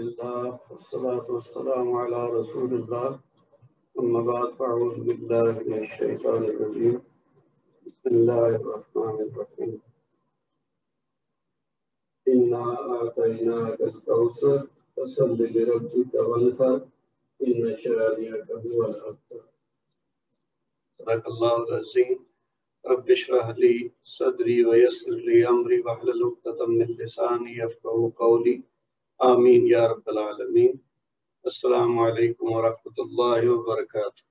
لله والصلاة والسلام على رسول الله أما بعد فأعوذ بالله من الشيطان الرجيم بسم الله الرحمن الرحيم إنا أعطيناك الكوثر فصل لربك وانحر إن شانئك هو الأبتر صدق الله العظيم رب اشرح لي صدري ويسر لي أمري واحلل عقدة من لساني يفقهوا قولي آمین یا رب العالمین۔ السلام علیکم ورحمۃ اللہ وبرکاتہ۔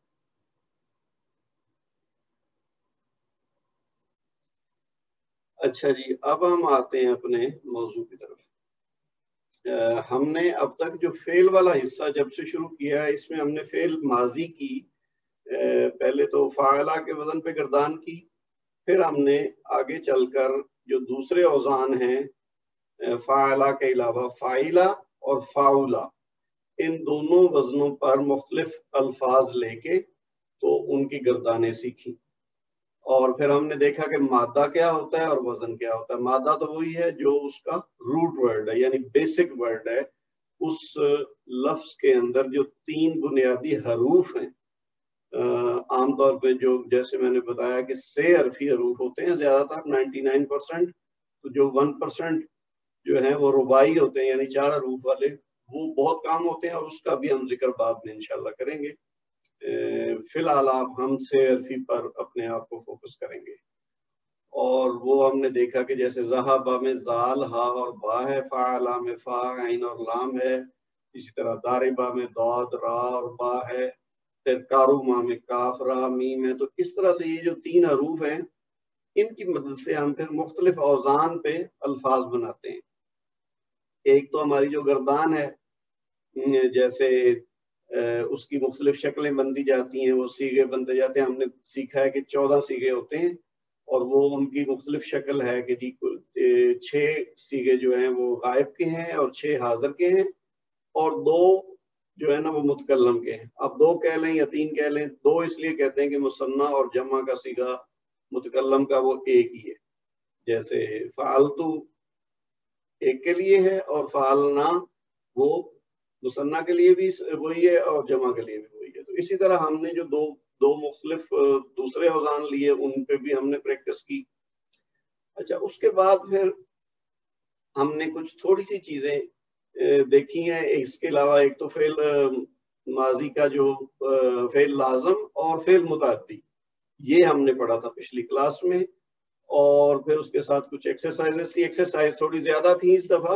اچھا جی، اب ہم آتے ہیں اپنے موضوع کی طرف۔ ہم نے اب تک جو فعل والا حصہ جب سے شروع کیا ہے، اس میں ہم نے فعل ماضی کی، پہلے تو فاعلہ کے وزن پہ گردان کی، پھر ہم نے آگے چل کر جو دوسرے اوزان ہیں فاعلہ کے علاوہ فاعلہ اور فاعولہ، ان دونوں وزنوں پر مختلف الفاظ لے کے تو ان کی گردانیں سیکھی، اور پھر ہم نے دیکھا کہ مادہ کیا ہوتا ہے اور وزن کیا ہوتا ہے۔ مادہ تو وہی ہے جو اس کا روٹ ورڈ ہے، یعنی بیسک ورڈ ہے، اس لفظ کے اندر جو 3 بنیادی حروف ہیں۔ عام طور پہ جو جیسے میں نے بتایا کہ 6 حرفی حروف ہوتے ہیں زیادہ تر 99%، تو جو 1% جو ہیں وہ رباعی ہوتے ہیں، یعنی 4 حروف والے، وہ بہت کام ہوتے ہیں، اور اس کا بھی ہم ذکر بعد میں انشاءاللہ کریں گے۔ فی الحال ہم 6 حرفی پر اپنے آپ کو فوکس کریں گے، اور وہ ہم نے دیکھا کہ جیسے ذہبہ میں زال ہا اور با ہے، فاعلہ میں فا عین اور لام ہے، اسی طرح داربہ میں ضاد را اور با ہے، پھر کاروما میں کاف را میم ہے۔ تو اس طرح سے یہ جو 3 حروف ہیں، ان کی مدد سے ہم پھر مختلف اوزان پہ الفاظ بناتے ہیں۔ ایک تو ہماری جو گردان ہے، جیسے اس کی مختلف شکلیں بنتی جاتی ہیں، وہ سیغے بنتے جاتے ہیں۔ ہم نے سیکھا ہے کہ 14 سیغے ہوتے ہیں، اور وہ ان کی مختلف شکل ہے کہ جی 6 سیغے جو ہیں وہ غائب کے ہیں اور 6 حاضر کے ہیں، اور 2 جو ہے نا وہ متکلم کے ہیں۔ اب 2 کہہ لیں یا 3 کہہ لیں، 2 اس لیے کہتے ہیں کہ مثنیٰ اور جمع کا صیغہ متکلم کا وہ ایک ہی ہے، جیسے فعلتو ایک کے لیے ہے اور فعلنا وہ مثنیٰ کے لیے بھی وہی ہے اور جمع کے لیے بھی وہی ہے۔ تو اسی طرح ہم نے جو دو مختلف دوسرے اوزان لیے، ان پہ بھی ہم نے پریکٹس کی۔ اچھا، اس کے بعد پھر ہم نے کچھ تھوڑی سی چیزیں دیکھی ہیں اس کے علاوہ۔ ایک تو فعل ماضی کا جو فعل لازم اور فعل متعدی، یہ ہم نے پڑھا تھا پچھلی کلاس میں، اور پھر اس کے ساتھ کچھ ایکسرسائز تھوڑی زیادہ تھی اس دفعہ،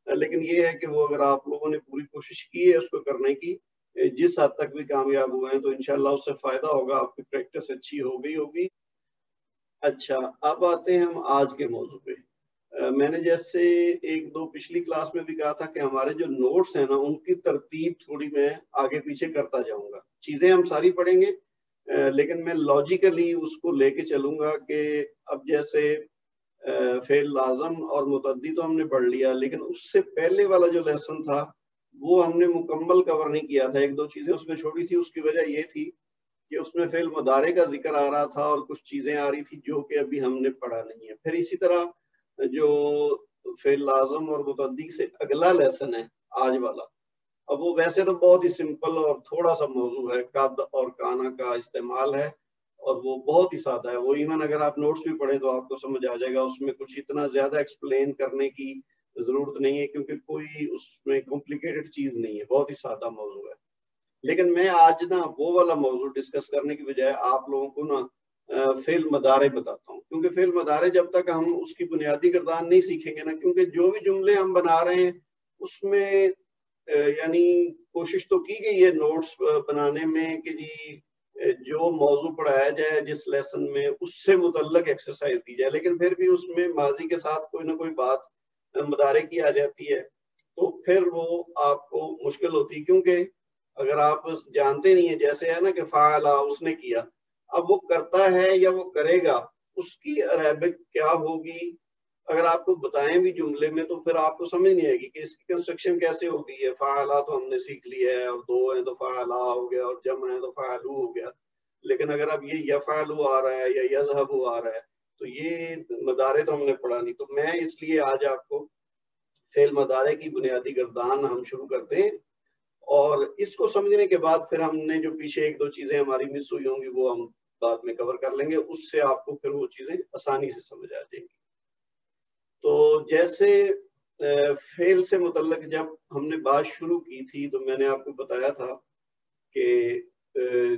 لیکن یہ ہے کہ وہ اگر آپ لوگوں نے پوری کوشش کی ہے اس کو کرنے کی، جس حد تک بھی کامیاب ہوئے ہیں تو انشاءاللہ اس سے فائدہ ہوگا، آپ کی پریکٹس اچھی ہو گئی ہوگی۔ اچھا، اب آتے ہیں ہم آج کے موضوع پہ۔ میں نے جیسے 1-2 پچھلی کلاس میں بھی کہا تھا کہ ہمارے جو نوٹس ہیں نا، ان کی ترتیب تھوڑی میں آگے پیچھے کرتا جاؤں گا۔ چیزیں ہم ساری پڑھیں گے، لیکن میں لاجیکلی اس کو لے کے چلوں گا کہ اب جیسے فعل لازم اور متعدی تو ہم نے پڑھ لیا، لیکن اس سے پہلے والا جو لیسن تھا وہ ہم نے مکمل کور نہیں کیا تھا۔ 1-2 چیزیں اس میں چھوڑی تھی۔ اس کی وجہ یہ تھی کہ اس میں فعل مضارع کا ذکر آ رہا تھا اور کچھ چیزیں آ رہی تھی جو کہ ابھی ہم نے پڑھا نہیں ہے۔ پھر اسی طرح جو فعل لازم اور متعدی سے اگلا لیسن ہے آج والا، اب وہ ویسے تو بہت ہی سمپل اور تھوڑا سا موضوع ہے، قد اور کانا کا استعمال ہے، اور وہ بہت ہی سادہ ہے۔ وہ ایون اگر آپ نوٹس بھی پڑھیں تو آپ کو سمجھ آ جائے گا، اس میں کچھ اتنا زیادہ ایکسپلین کرنے کی ضرورت نہیں ہے، کیونکہ کوئی اس میں کمپلیکیٹڈ چیز نہیں ہے، بہت ہی سادہ موضوع ہے۔ لیکن میں آج نا وہ والا موضوع ڈسکس کرنے کی بجائے آپ لوگوں کو نا فعل مضارع بتاتا ہوں، کیونکہ فعل مضارع جب تک ہم اس کی بنیادی گردان نہیں سیکھیں گے نا، کیونکہ جو بھی جملے ہم بنا رہے ہیں اس میں یعنی کوشش تو کی گئی ہے نوٹس بنانے میں کہ جی جو موضوع پڑھایا جائے جس لیسن میں اس سے متعلق ایکسرسائز دی جائے، لیکن پھر بھی اس میں ماضی کے ساتھ کوئی نہ کوئی بات مضارع کی آ جاتی ہے، تو پھر وہ آپ کو مشکل ہوتی ہے، کیونکہ اگر آپ جانتے نہیں ہیں، جیسے ہے نا کہ فعلا اس نے کیا، اب وہ کرتا ہے یا وہ کرے گا، اس کی عربک کیا ہوگی اگر آپ کو بتائیں بھی جملے میں تو پھر آپ کو سمجھ نہیں آئے گی کہ اس کی کنسٹرکشن کیسے ہوتی ہے۔ فعلا تو ہم نے سیکھ لیا ہے، اور 2 ہیں تو فعلا ہو گیا، اور جمع ہے تو فعلو ہو گیا، لیکن اگر اب یہ یفعلو آ رہا ہے یا یذهبو آ رہا ہے تو یہ مضارع تو ہم نے پڑھا نہیں۔ تو میں اس لیے آج آپ کو فعل مضارع کی بنیادی گردان ہم شروع کرتے ہیں، اور اس کو سمجھنے کے بعد پھر ہم نے جو پیچھے ایک دو چیزیں ہماری مس ہوئی ہوں گی وہ ہم بعد میں کور کر لیں گے، اس سے آپ کو پھر وہ چیزیں آسانی سے سمجھ آ جائیں گی۔ تو جیسے فعل سے متعلق جب ہم نے بات شروع کی تھی تو میں نے آپ کو بتایا تھا کہ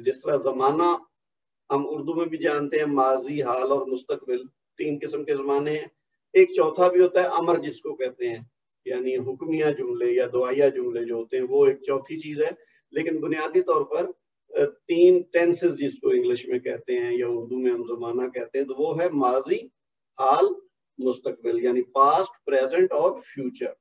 جس طرح زمانہ ہم اردو میں بھی جانتے ہیں، ماضی، حال اور مستقبل، 3 قسم کے زمانے ہیں۔ ایک چوتھا بھی ہوتا ہے امر، جس کو کہتے ہیں، یعنی حکمیہ جملے یا دعائیہ جملے جو ہوتے ہیں، وہ ایک چوتھی چیز ہے۔ لیکن بنیادی طور پر 3 ٹینسز جس کو انگلش میں کہتے ہیں یا اردو میں ہم زمانہ کہتے ہیں، تو وہ ہے ماضی، حال، مستقبل، یعنی پاسٹ، پریزنٹ اور فیوچر۔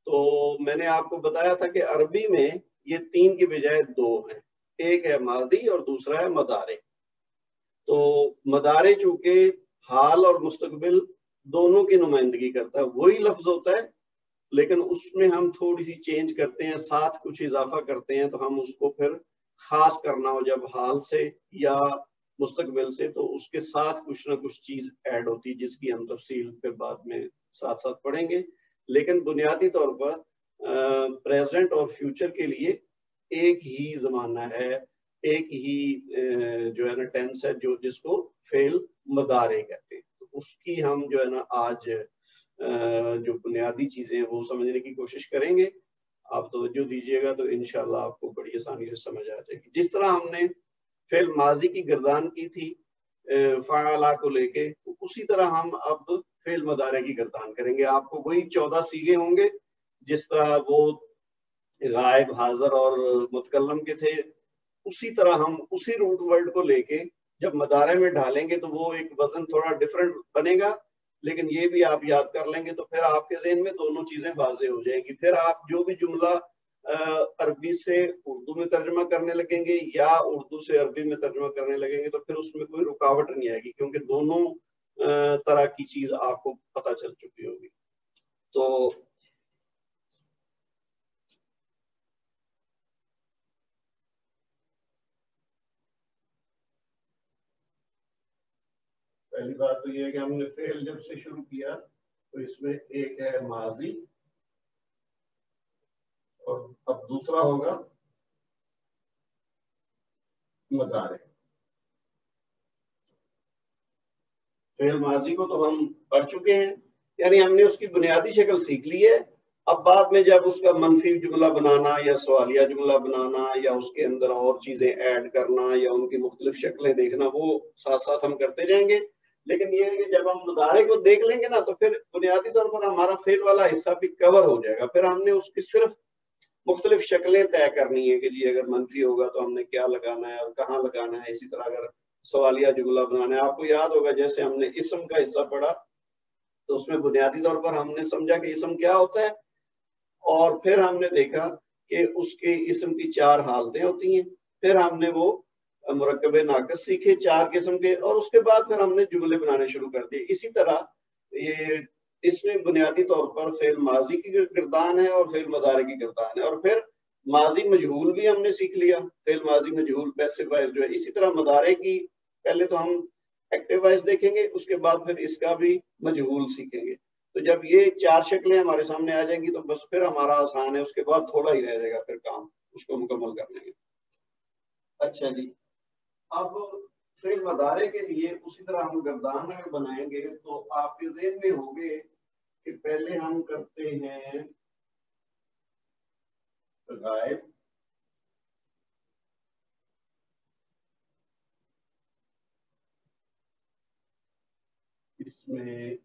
تو میں نے آپ کو بتایا تھا کہ عربی میں یہ 3 کی بجائے 2 ہیں، ایک ہے ماضی اور دوسرا ہے مضارع۔ تو مضارع چونکہ حال اور مستقبل دونوں کی نمائندگی کرتا ہے، وہی لفظ ہوتا ہے لیکن اس میں ہم تھوڑی سی چینج کرتے ہیں، ساتھ کچھ اضافہ کرتے ہیں، تو ہم اس کو پھر خاص کرنا ہو جب حال سے یا مستقبل سے تو اس کے ساتھ کچھ نہ کچھ چیز ایڈ ہوتی، جس کی ہم تفصیل پھر بعد میں ساتھ ساتھ پڑھیں گے۔ لیکن بنیادی طور پر پریزنٹ اور فیوچر کے لیے ایک ہی زمانہ ہے، ایک ہی جو ہے نا ٹینس ہے، جو جس کو فعل مضارع کہتے ہیں۔ تو اس کی ہم جو ہے نا آج جو بنیادی چیزیں وہ سمجھنے کی کوشش کریں گے۔ آپ توجہ دیجیے گا تو انشاءاللہ آپ کو بڑی آسانی سے سمجھ آ جائے گی۔ جس طرح ہم نے فعل ماضی کی گردان کی تھی فعلا کو لے کے، اسی طرح ہم اب فعل مضارع کی گردان کریں گے۔ آپ کو وہی 14 صیغے ہوں گے جس طرح وہ غائب، حاضر اور متکلم کے تھے، اسی طرح ہم اسی روٹ ورڈ کو لے کے جب مضارع میں ڈالیں گے تو وہ ایک وزن تھوڑا ڈفرنٹ بنے گا، لیکن یہ بھی آپ یاد کر لیں گے تو پھر آپ کے ذہن میں دونوں چیزیں واضح ہو جائیں گی۔ پھر آپ جو بھی جملہ عربی سے اردو میں ترجمہ کرنے لگیں گے یا اردو سے عربی میں ترجمہ کرنے لگیں گے تو پھر اس میں کوئی رکاوٹ نہیں آئے گی، کیونکہ دونوں طرح کی چیز آپ کو پتہ چل چکی ہوگی۔ تو پہلی بات تو یہ ہے کہ ہم نے فعل جب سے شروع کیا تو اس میں ایک ہے ماضی اور اب دوسرا ہوگا مضارع۔ فعل ماضی کو تو ہم پڑھ چکے ہیں، یعنی ہم نے اس کی بنیادی شکل سیکھ لی ہے۔ اب بعد میں جب اس کا منفی جملہ بنانا یا سوالیہ جملہ بنانا یا اس کے اندر اور چیزیں ایڈ کرنا یا ان کی مختلف شکلیں دیکھنا، وہ ساتھ ساتھ ہم کرتے جائیں گے۔ لیکن یہ ہے کہ جب ہم مضارع کو دیکھ لیں گے نا تو پھر بنیادی طور پر ہمارا فعل والا حصہ بھی کور ہو جائے گا۔ پھر ہم نے اس کی صرف مختلف شکلیں طے کرنی ہے کہ جی اگر منفی ہوگا تو ہم نے کیا لگانا ہے اور کہاں لگانا ہے۔ اسی طرح اگر سوالیہ جملہ بنانا ہے، آپ کو یاد ہوگا جیسے ہم نے اسم کا حصہ پڑھا تو اس میں بنیادی طور پر ہم نے سمجھا کہ اسم کیا ہوتا ہے، اور پھر ہم نے دیکھا کہ اس کے اسم کی 4 حالتیں ہوتی ہیں۔ پھر ہم نے وہ مرکب ناقص سیکھے 4 قسم کے، اور اس کے بعد پھر ہم نے جملے بنانے شروع کر دیے۔ اسی طرح یہ اس میں بنیادی طور پر فعل ماضی کی گردان ہے اور فعل مضارع کی گردان ہے، اور پھر ماضی مجہول بھی ہم نے سیکھ لیا، فعل ماضی مجہول پیسو وائز جو ہے۔ اسی طرح مضارع کی پہلے تو ہم ایکٹیو وائز دیکھیں گے، اس کے بعد پھر اس کا بھی مجہول سیکھیں گے۔ تو جب یہ 4 شکلیں ہمارے سامنے آ جائیں گی تو بس پھر ہمارا آسان ہے، اس کے بعد تھوڑا ہی رہ جائے گا پھر کام اس کو مکمل کرنے میں۔ اچھا جی، اب فعل مضارع کے لیے اسی طرح ہم گردان اگر بنائیں گے تو آپ کے ذہن میں ہوں گے کہ پہلے ہم کرتے ہیں غائب، اس میں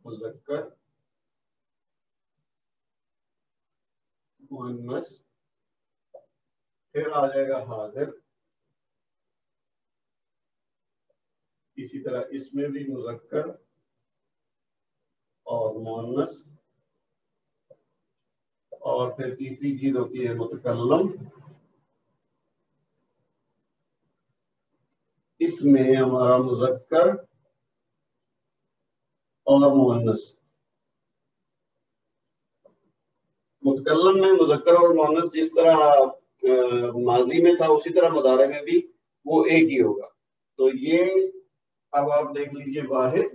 مذکر، مؤنث، پھر آ جائے گا حاضر، اسی طرح اس میں بھی مذکر اور مؤنث، اور پھر تیسری چیز ہوتی ہے متکلم، اس میں ہمارا مذکر اور مؤنث۔ متکلم میں مذکر اور مؤنث جس طرح ماضی میں تھا اسی طرح مضارع میں بھی وہ ایک ہی ہوگا۔ تو یہ اب آپ دیکھ لیجئے واحد،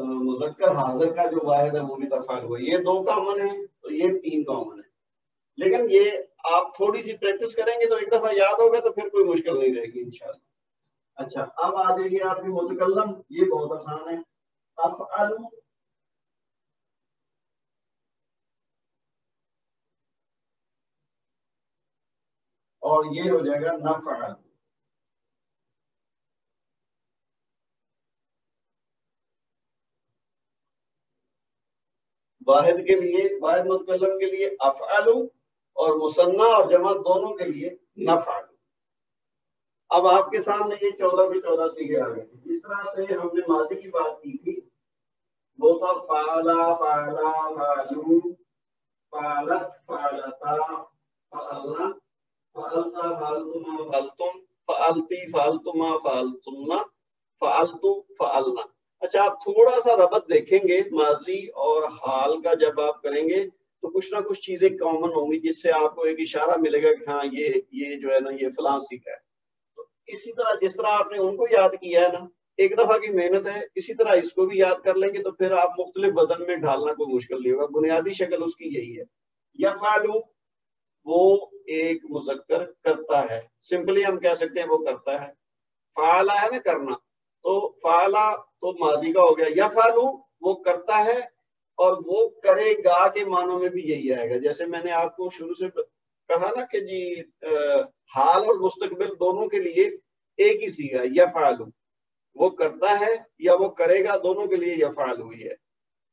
مذکر حاضر کا جو واحد ہے وہ بھی تفعال ہوا. یہ 2 کامن ہے تو یہ 3 کامن ہے. لیکن یہ آپ تھوڑی سی پریکٹس کریں گے تو ایک دفعہ یاد ہوگا تو پھر کوئی مشکل نہیں رہے گی انشاءاللہ. اچھا اب آ جائیے آپ کی متکلم. یہ بہت آسان ہے. افعل اور یہ ہو جائے گا نفعل. واحد کے لیے, واحد متکلم کے لیے افعل اور مثنیٰ اور جمع دونوں کے لیے نفعل. اب آپ کے سامنے یہ 14 کے 14 سیگے آ گئے. جس طرح سے ہم نے ماضی کی بات کی تھی وہ تھا فعلا فعلا فعلو فعلت فعلتا فعلنا فعلتا فعلتما فعلتم فعلتی فعلتما فعلتنا فعلتو فعلنا. اچھا آپ تھوڑا سا ربط دیکھیں گے ماضی اور حال کا. جب آپ کریں گے تو کچھ نہ کچھ چیزیں کامن ہوں گی جس سے آپ کو ایک اشارہ ملے گا کہ ہاں یہ جو ہے نا یہ فلاں سیکھا ہے. تو اسی طرح جس طرح آپ نے ان کو یاد کیا ہے نا, ایک دفعہ کی محنت ہے, اسی طرح اس کو بھی یاد کر لیں گے تو پھر آپ مختلف وزن میں ڈھالنا کوئی مشکل نہیں ہوگا. بنیادی شکل اس کی یہی ہے. یفعلو وہ ایک مذکر کرتا ہے. سمپلی ہم کہہ سکتے ہیں وہ کرتا ہے. فعلا ہے نا کرنا, تو فعلا تو ماضی کا ہو گیا. یفعلو وہ کرتا ہے اور وہ کرے گا کے معنوں میں بھی یہی آئے گا. جیسے میں نے آپ کو شروع سے کہا نا کہ جی حال اور مستقبل دونوں کے لیے ایک ہی صیغہ یفعلو. وہ کرتا ہے یا وہ کرے گا, دونوں کے لیے یفعل ہوئی ہے.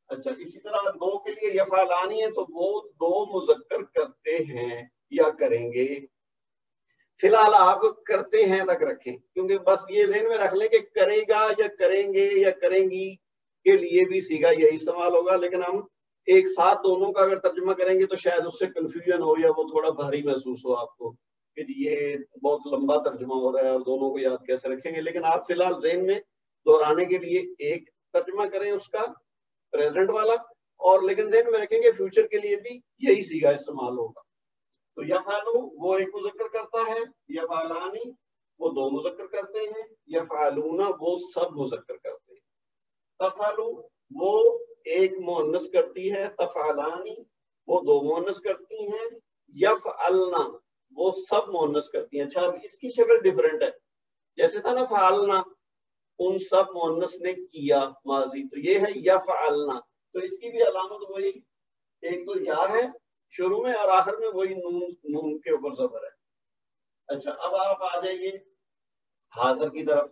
اچھا اسی طرح 2 کے لیے یفعلانی ہے تو وہ 2 مذکر کرتے ہیں یا کریں گے. فی الحال آپ کرتے ہیں تک رکھیں کیونکہ بس یہ ذہن میں رکھ لیں کہ کرے گا یا کریں گے یا کریں گی کے لیے بھی صیغہ یہی استعمال ہوگا. لیکن ہم ایک ساتھ دونوں کا اگر ترجمہ کریں گے تو شاید اس سے کنفیوژن ہو یا وہ تھوڑا بھاری محسوس ہو آپ کو کہ یہ بہت لمبا ترجمہ ہو رہا ہے اور دونوں کو یاد کیسے رکھیں گے. لیکن آپ فی الحال ذہن میں دہرانے کے لیے ایک ترجمہ کریں اس کا پریزنٹ والا, اور لیکن ذہن میں رکھیں گے فیوچر کے لیے بھی یہی صیغہ استعمال ہوگا. تو یفعلو وہ ایک مذکر کرتا ہے, یفعلانی وہ 2 مذکر کرتے ہیں, یفعلون وہ سب مذکر کرتے ہیں. تفعلو وہ ایک مؤنث کرتی ہے, تفعلانی وہ 2 مؤنث کرتی ہیں, یفعلنا وہ سب مؤنث کرتی ہیں. اچھا اب اس کی شکل ڈیفرنٹ ہے. جیسے تھا نا فعلنا ان سب مؤنث نے کیا ماضی, تو یہ ہے یفعلنا. تو اس کی بھی علامت وہی, ایک تو یا ہے شروع میں اور آخر میں وہی نون کے اوپر زبر ہے. اچھا اب آپ آ جائیے حاضر کی طرف,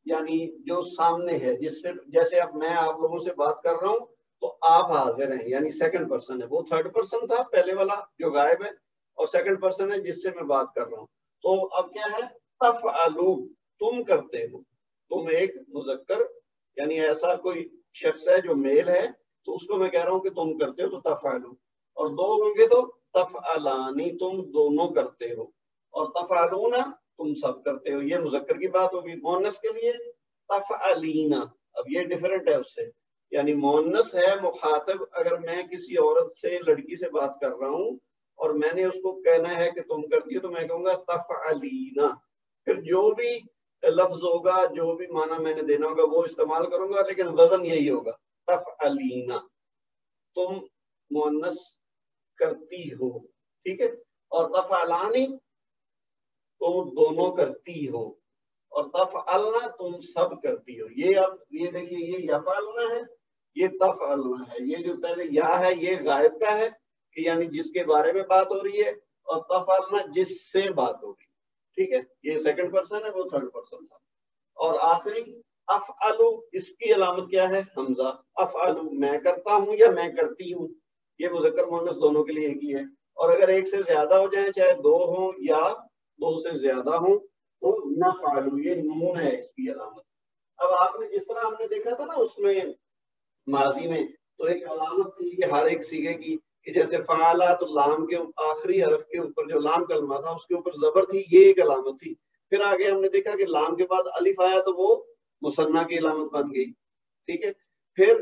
یعنی جو سامنے ہے, جس سے جیسے اب میں آپ لوگوں سے بات کر رہا ہوں تو آپ حاضر ہیں, یعنی سیکنڈ پرسن ہے. وہ تھرڈ پرسن تھا پہلے والا جو غائب ہے, اور سیکنڈ پرسن ہے جس سے میں بات کر رہا ہوں. تو اب کیا ہے تفعلو تم کرتے ہو. تم ایک مذکر یعنی ایسا کوئی شخص ہے جو میل ہے تو اس کو میں کہہ رہا ہوں کہ تم کرتے ہو تو تفعلو. اور 2 ہوں گے تو تفعلانی تم دونوں کرتے ہو, اور تفعلون تم سب کرتے ہو. یہ مذکر کی بات ہوگی. مؤنث کے لیے تفعلینا, اب یہ ڈیفرنٹ ہے اس سے, یعنی مؤنث ہے مخاطب. اگر میں کسی عورت سے لڑکی سے بات کر رہا ہوں اور میں نے اس کو کہنا ہے کہ تم کرتی ہو تو میں کہوں گا تفعلینا. پھر جو بھی لفظ ہوگا, جو بھی معنی میں نے دینا ہوگا وہ استعمال کروں گا, لیکن وزن یہی ہوگا تفعلینا. تم مؤنث کرتی ہو, ٹھیک ہے. اور تفعلانی تم دونوں کرتی ہو, اور تفعلنا تم سب کرتی ہو. یہ اب یہ دیکھیے یہ یفعلنا ہے, یہ تفعلنا ہے. یہ جو پہلے یا ہے یہ غائب کا ہے کہ یعنی جس کے بارے میں بات ہو رہی ہے, اور تفعلنا جس سے بات ہو رہی ہے, ٹھیک ہے. یہ سیکنڈ پرسن ہے, وہ تھرڈ پرسن تھا. اور آخری افعلو, اس کی علامت کیا ہے حمزہ. افعلو میں کرتا ہوں یا میں کرتی ہوں, یہ مذکر مؤنث دونوں کے لیے ایک ہی ہے. اور اگر ایک سے زیادہ ہو جائیں, چاہے 2 ہوں یا 2 سے زیادہ ہوں, تو نفعلو یہ نون ہے اس کی علامت. اب آپ نے جس طرح ہم نے دیکھا تھا نا اس میں ماضی میں, تو ایک علامت تھی کہ ہر ایک صیغے کی, کہ جیسے فعلا تو لام کے آخری حرف کے اوپر جو لام کلمہ تھا اس کے اوپر زبر تھی, یہ ایک علامت تھی. پھر آگے ہم نے دیکھا کہ لام کے بعد الف آیا تو وہ مثنیٰ کی علامت بن گئی, ٹھیک ہے. پھر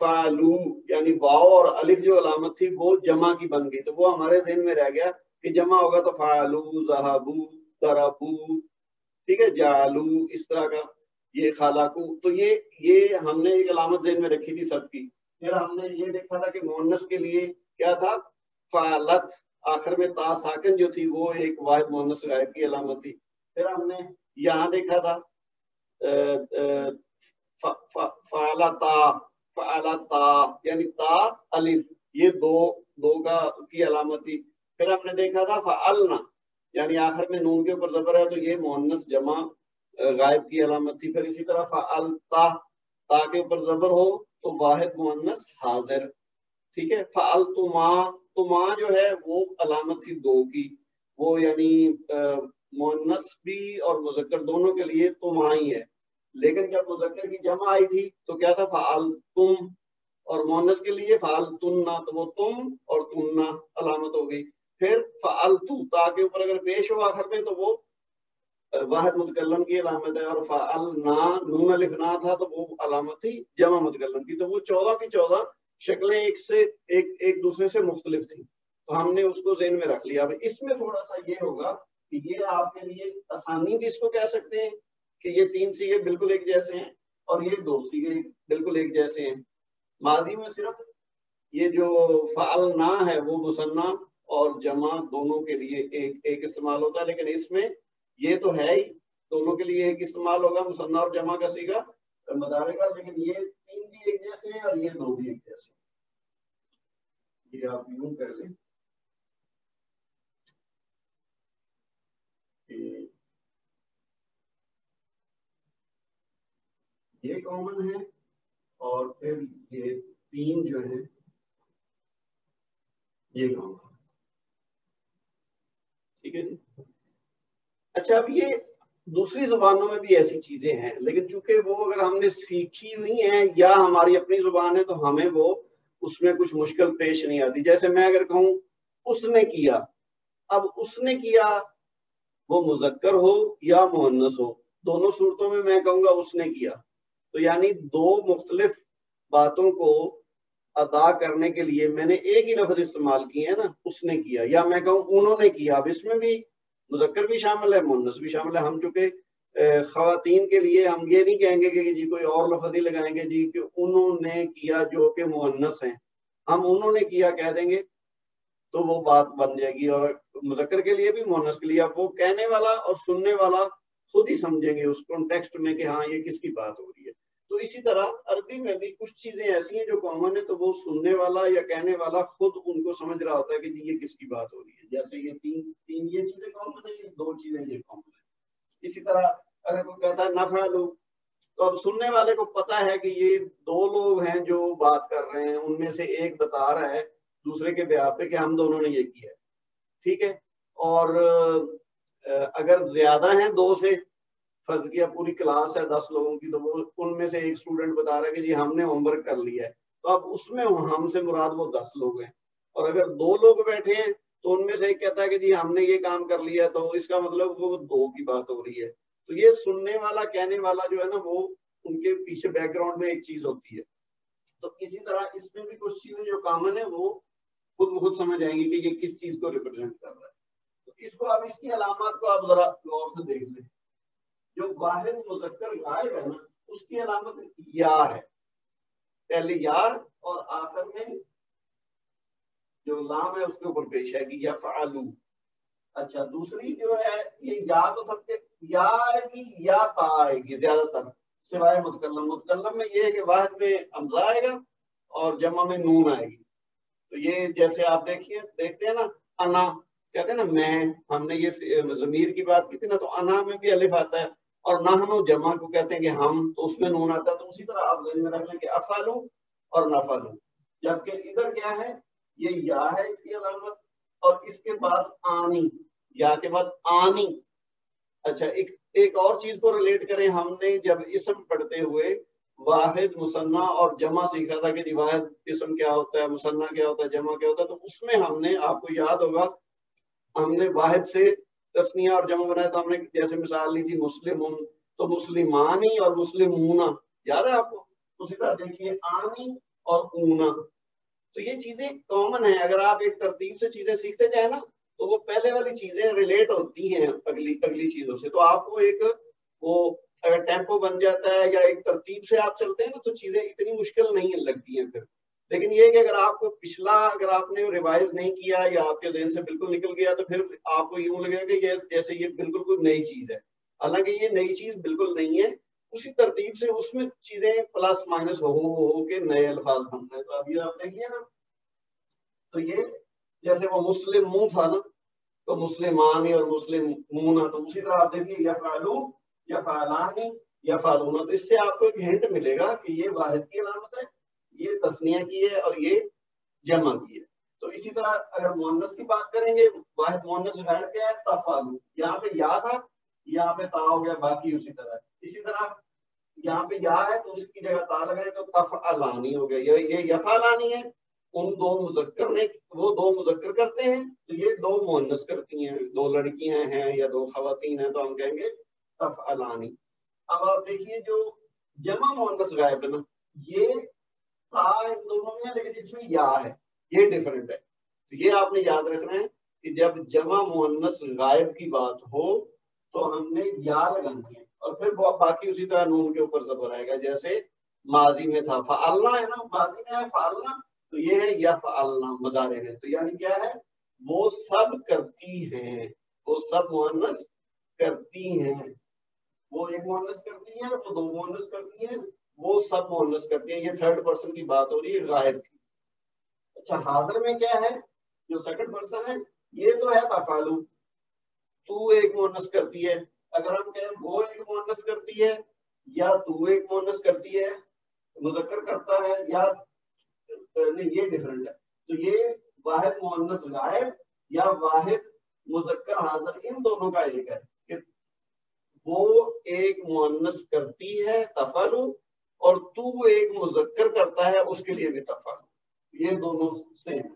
فعلو یعنی واو اور الف جو علامت تھی وہ جمع کی بن گئی, تو وہ ہمارے ذہن میں رہ گیا کہ جمع ہوگا تو فعلو ذہبو ضربو, ٹھیک ہے, جعلو, اس طرح کا. یہ خالقو، تو یہ ہم نے ایک علامت ذہن میں رکھی تھی سب کی. پھر ہم نے یہ دیکھا تھا کہ مؤنث کے لیے کیا تھا، فعلت، آخر میں تا ساکن جو تھی وہ ایک واحد مؤنث غائب کی علامت تھی. پھر ہم نے یہاں دیکھا تھا فعلتا یعنی تا الف، یہ دو کی علامت تھی. پھر ہم نے دیکھا تھا فعلنا یعنی آخر میں نون کے اوپر زبر ہے تو یہ مؤنث جمع غائب کی علامت تھی. پھر اسی طرح فعلتا، تا کے اوپر زبر ہو تو واحد مؤنث حاضر. ٹھیک ہے. فعلتما، تما جو ہے وہ علامت تھی دو کی، وہ یعنی مؤنث بھی اور مذکر دونوں کے لیے تما ہی ہے. لیکن جب مذکر کی جمع آئی تھی تو کیا تھا، فعلتم، اور مؤنث کے لیے فعلتنا، تو وہ تم اور تمنا علامت ہو گئی. پھر فعلتو، تا کے اوپر اگر پیش ہو آخر میں تو وہ واحد متکلم کی علامت ہے. اور فعلنا، نون الف نہ تھا تو وہ علامت تھی جمع متکلم کی. تو وہ 14 کی 14 شکلیں ایک دوسرے سے مختلف تھیں. تو ہم نے اس کو ذہن میں رکھ لیا. اب اس میں تھوڑا سا یہ ہوگا کہ یہ آپ کے لیے آسانی بھی اس کو کہہ سکتے ہیں کہ یہ 3 صیغے بالکل ایک جیسے ہیں اور یہ 2 صیغے بالکل ایک جیسے ہیں. ماضی میں صرف یہ جو فعلنا ہے وہ مثنیٰ اور جمع دونوں کے لیے ایک استعمال ہوتا ہے، لیکن اس میں یہ تو ہے ہی دونوں کے لیے ایک استعمال ہوگا، مثنیٰ اور جمع کا صیغہ مدارے کا. لیکن یہ 3 بھی ایک جیسے ہیں اور یہ 2 بھی ایک جیسے ہیں. یہ آپ یوں کر لیں کہ یہ کامن ہے اور پھر یہ 3 جو ہیں یہ کامن. ٹھیک ہے جی. اچھا، اب یہ دوسری زبانوں میں بھی ایسی چیزیں ہیں، لیکن چونکہ وہ اگر ہم نے سیکھی ہوئی ہیں یا ہماری اپنی زبان ہے تو ہمیں وہ اس میں کچھ مشکل پیش نہیں آتی. جیسے میں اگر کہوں اس نے کیا، اب اس نے کیا وہ مذکر ہو یا مؤنث ہو، دونوں صورتوں میں میں کہوں گا اس نے کیا. تو یعنی 2 مختلف باتوں کو ادا کرنے کے لیے میں نے ایک ہی لفظ استعمال کیے ہیں نا، اس نے کیا. یا میں کہوں انہوں نے کیا، اب اس میں بھی مذکر بھی شامل ہے مؤنث بھی شامل ہے. ہم چونکہ خواتین کے لیے ہم یہ نہیں کہیں گے کہ جی کوئی اور لفظ نہیں لگائیں گے جی کہ انہوں نے کیا جو کہ مؤنث ہیں، ہم انہوں نے کیا کہہ دیں گے تو وہ بات بن جائے گی. اور مذکر کے لیے بھی مؤنث کے لیے اب وہ کہنے والا اور سننے والا خود ہی سمجھیں گے اس کانٹیکسٹ میں کہ ہاں یہ کس کی بات ہو رہی ہے. تو اسی طرح عربی میں بھی کچھ چیزیں ایسی ہیں جو کامن ہے تو وہ سننے والا یا کہنے والا خود ان کو سمجھ رہا ہوتا ہے کہ جی یہ کس کی بات ہو رہی ہے. جیسے یہ تین یہ چیزیں کامن ہیں، یہ 2 چیزیں یہ کامن ہیں. اسی طرح اگر کوئی کہتا ہے نفعلو، تو اب سننے والے کو پتا ہے کہ یہ 2 لوگ ہیں جو بات کر رہے ہیں، ان میں سے ایک بتا رہا ہے دوسرے کے بیان پہ کہ ہم دونوں نے یہ کیا ہے. ٹھیک ہے. اور اگر زیادہ ہیں 2 سے، فرض کیا پوری کلاس ہے 10 لوگوں کی، تو وہ ان میں سے ایک اسٹوڈنٹ بتا رہا ہے کہ جی ہم نے ہوم ورک کر لیا ہے، تو اب اس میں ہم سے مراد وہ 10 لوگ ہیں. اور اگر 2 لوگ بیٹھے ہیں تو ان میں سے ایک کہتا ہے کہ جی ہم نے یہ کام کر لیا، تو اس کا مطلب وہ 2 کی بات ہو رہی ہے. تو یہ سننے والا کہنے والا جو ہے نا وہ ان کے پیچھے بیک گراؤنڈ میں ایک چیز ہوتی ہے. تو اسی طرح اس میں بھی کچھ چیزیں جو کامن ہے وہ خود بخود سمجھ آئیں گی کہ یہ کس چیز کو ریپرزینٹ کر رہا ہے. تو اس کو اب اس کی علامات کو آپ ذرا غور سے دیکھ لیں. جو واحد مذکر غائب ہے نا اس کی علامت یا ہے، پہلے یا اور آخر میں جو لام ہے اس کے اوپر پیش ہے کہ یا فعلو. اچھا، دوسری جو ہے یہ یا تو سب کے یا آئے گی یا تا آئے گی زیادہ تر، سوائے متکلم میں یہ ہے کہ واحد میں حمزہ آئے گا اور جمع میں نون آئے گی. تو یہ جیسے آپ دیکھتے ہیں نا انا کہتے ہیں نا میں، ہم نے یہ ضمیر کی بات کی تھی نا، تو انا میں بھی الف آتا ہے. اور نحنو جمع کو کہتے ہیں کہ ہم، تو اس میں نون آتا ہے. تو اسی طرح آپ ذہن میں رکھ لیں کہ افعلو اور نفعلو. جبکہ ادھر کیا ہے، یہ یا ہے اس کی علامت اور اس کے بعد آنی، یا کے بعد آنی. اچھا، ایک اور چیز کو ریلیٹ کریں. ہم نے جب اسم پڑھتے ہوئے واحد مثنیٰ اور جمع سیکھا تھا کہ جی واحد اسم کیا ہوتا ہے، مثنیٰ کیا ہوتا ہے، جمع کیا ہوتا ہے، تو اس میں ہم نے، آپ کو یاد ہوگا، ہم نے واحد سے تثنیہ اور جمع بنایا. تو ہم نے جیسے مثال لی تھی مسلمون، تو مسلمانی اور مسلمون، یاد ہے آپ کو؟ اسی طرح دیکھیے آنی اور اونا. تو یہ چیزیں کامن ہیں. اگر آپ ایک ترتیب سے چیزیں سیکھتے جائیں نا تو وہ پہلے والی چیزیں ریلیٹ ہوتی ہیں اگلی چیزوں سے. تو آپ کو ایک وہ اگر ٹیمپو بن جاتا ہے یا ایک ترتیب سے آپ چلتے ہیں نا تو چیزیں اتنی مشکل نہیں لگتی ہیں پھر. لیکن یہ کہ اگر آپ کو پچھلا اگر آپ نے ریوائز نہیں کیا یا آپ کے ذہن سے بالکل نکل گیا تو پھر آپ کو یوں لگے گا کہ یہ جیسے یہ بالکل کوئی نئی چیز ہے. حالانکہ یہ نئی چیز بالکل نہیں ہے, اسی ترتیب سے اس میں چیزیں پلس مائنس ہو کے نئے الفاظ بنتے ہیں. تو اب یہ آپ دیکھیے نا, تو یہ جیسے وہ مسلم منہ تھا نا تو مسلمانی اور مسلم منہ, تو اسی طرح آپ دیکھیے یفعلون یفعلانی یفعلون. تو اس سے آپ کو ایک ہنٹ ملے گا کہ یہ واحد کی علامت ہے, یہ تثنیہ کی ہے اور یہ جمع کی ہے. تو اسی طرح اگر مؤنث کی بات کریں گے, واحد مؤنث غائب کیا ہے تفعلوا, یہاں پہ یا تھا یہاں پہ تا ہو گیا, باقی اسی طرح. اسی طرح یہاں پہ یا ہے تو اس کی جگہ تا لگائے تو تفعلانی ہو گیا. یہ یفعلانی ہے, ان دو مذکر نے وہ دو مذکر کرتے ہیں تو یہ دو مؤنث کرتی ہیں, دو لڑکیاں ہیں یا دو خواتین ہیں تو ہم کہیں گے تفعلانی. اب آپ دیکھیے جو جمع مؤنث غائب ہے نا, یہ تھا ان دونوں میں لیکن اس میں یا ہے, یہ ڈفرنٹ ہے. تو یہ آپ نے یاد رکھنا ہے کہ جب جمع مؤنث غائب کی بات ہو تو ہم نے یا لگانی ہے, اور پھر باقی اسی طرح نون کے اوپر زبر آئے گا. جیسے ماضی میں تھا فعلنا ہے نا, ماضی میں ہے فعلنا, تو یہ ہے یفعلنا مضارع ہے. تو یعنی کیا ہے, وہ سب کرتی ہیں, وہ سب مؤنث کرتی ہیں. وہ ایک مؤنث کرتی ہے, وہ دو مؤنث کرتی ہیں, وہ سب مؤنث کرتی ہیں. یہ تھرڈ پرسن کی بات ہو رہی ہے غائب کی. اچھا حاضر میں کیا ہے, جو سیکنڈ پرسن ہے یہ تو ہے تفعلوا, تو ایک مؤنث کرتی ہے. اگر ہم کہیں وہ ایک مؤنث کرتی ہے یا تو ایک مؤنث کرتی ہے, مذکر کرتا ہے یا نہیں, یہ ڈفرنٹ ہے. تو یہ واحد مؤنث غائب یا واحد مذکر حاضر ان دونوں کا ایک ہے کہ وہ ایک مؤنث کرتی ہے تفعلوا, اور تو ایک مذکر کرتا ہے اس کے لیے بھی تفعلوا. یہ دونوں سیم ہے.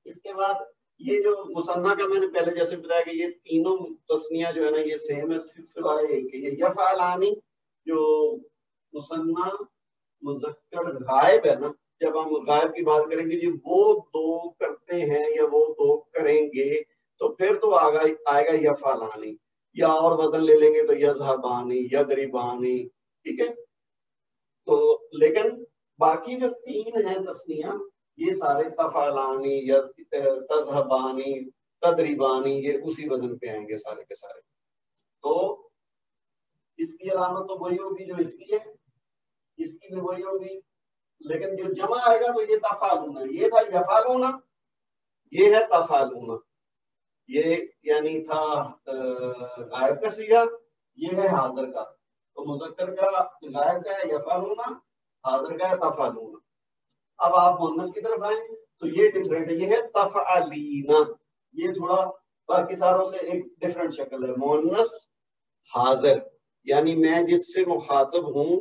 اس کے بعد یہ جو مثنیٰ کا میں نے پہلے جیسے بتایا کہ یہ تینوں تثنیہ جو ہے نا یہ سیم ہے, سوائے ایک کہ یہ یفعلانی جو مثنیٰ مذکر غائب ہے نا, جب ہم غائب کی بات کریں گے جی وہ دو کرتے ہیں یا وہ دو کریں گے تو پھر تو آئے گا یفعلانی, یا اور وزن لے لیں گے تو یذهبانی یضربانی, ٹھیک ہے. تو لیکن باقی جو تین ہیں تثنیہ یہ سارے تفعلانی یا تذهبانی تضربانی یہ اسی وزن پہ آئیں گے سارے کے سارے. تو اس کی علامت تو وہی ہوگی جو اس کی ہے, اس کی بھی وہی ہوگی, لیکن جو جمع آئے گا تو یہ تفعلون, یہ تھا یفعلون, یہ ہے تفعلون. یہ یعنی تھا غائب کا صیغہ, یہ ہے حاضر کا. تو مذکر کا غائب کا ہے یفعلون, حاضر کا ہے تفعلون. اب آپ مؤنث کی طرف آئیں تو یہ ڈفرینٹ ہے, یہ ہے تفعلینا. یہ تھوڑا باقی ساروں سے ایک ڈفرینٹ شکل ہے. مؤنث حاضر یعنی میں جس سے مخاطب ہوں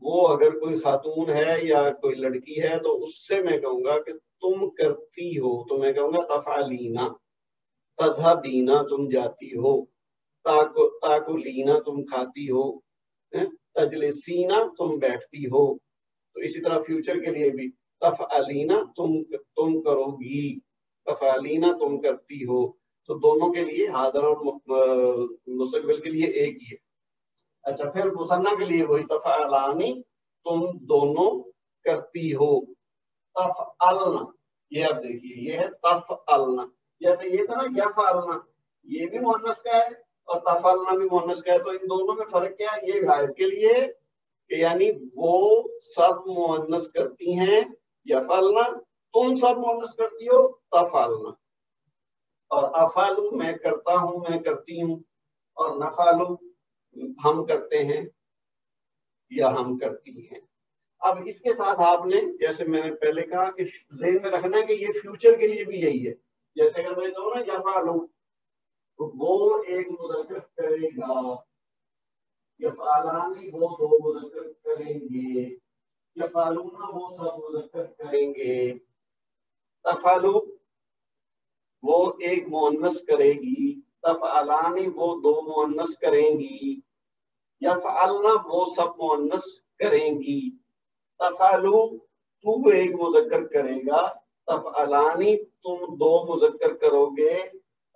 وہ اگر کوئی خاتون ہے یا کوئی لڑکی ہے تو اس سے میں کہوں گا کہ تم کرتی ہو, تو میں کہوں گا تفعلینا. تذهبینا تم جاتی ہو, تاکلینا تم کھاتی ہو, تجلسینا تم بیٹھتی ہو. تو اسی طرح فیوچر کے لیے بھی تفعلینا تم کرو گی, تفعلینا تم کرتی ہو. تو دونوں کے لیے حاضر اور مستقبل کے لیے ایک ہی ہے. اچھا پھر مثنیٰ کے لیے وہی تفعلانی تم دونوں کرتی ہو. تفعلنا یہ اب دیکھیے یہ ہے تفعلنا, جیسے یہ تھا نا یفعلنا, یہ بھی مؤنث کا ہے اور تفعلنا بھی مؤنث کا ہے. تو ان دونوں میں فرق کیا ہے, یہ غائب کے لیے کہ یعنی وہ سب مؤنث کرتی ہیں یفعلنا, تم سب مؤنث کرتی ہو تفعلنا. اور افعلوا میں کرتا ہوں میں کرتی ہوں, اور نفعلوا ہم کرتے ہیں یا ہم کرتی ہیں. اب اس کے ساتھ آپ نے جیسے میں نے پہلے کہا کہ ذہن میں رکھنا ہے کہ یہ فیوچر کے لیے بھی یہی ہے. جیسے اگر میں کہوں نا یفعلوا تو وہ ایک مذکر کرے گا, یفعلانی وہ دو مذکر کریں گے, یفعلون وہ سب مذکر کریں گے, تفعلوا وہ ایک مؤنث کرے گی, تفعلانی وہ دو مؤنث کریں گی, یفعلنا وہ سب مؤنث کریں گی, تفعلوا تو ایک مذکر کرے گا, تفعلانی تم دو مذکر کرو گے,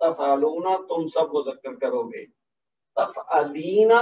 تفعلون تم سب مذکر کرو گے, تفعلینا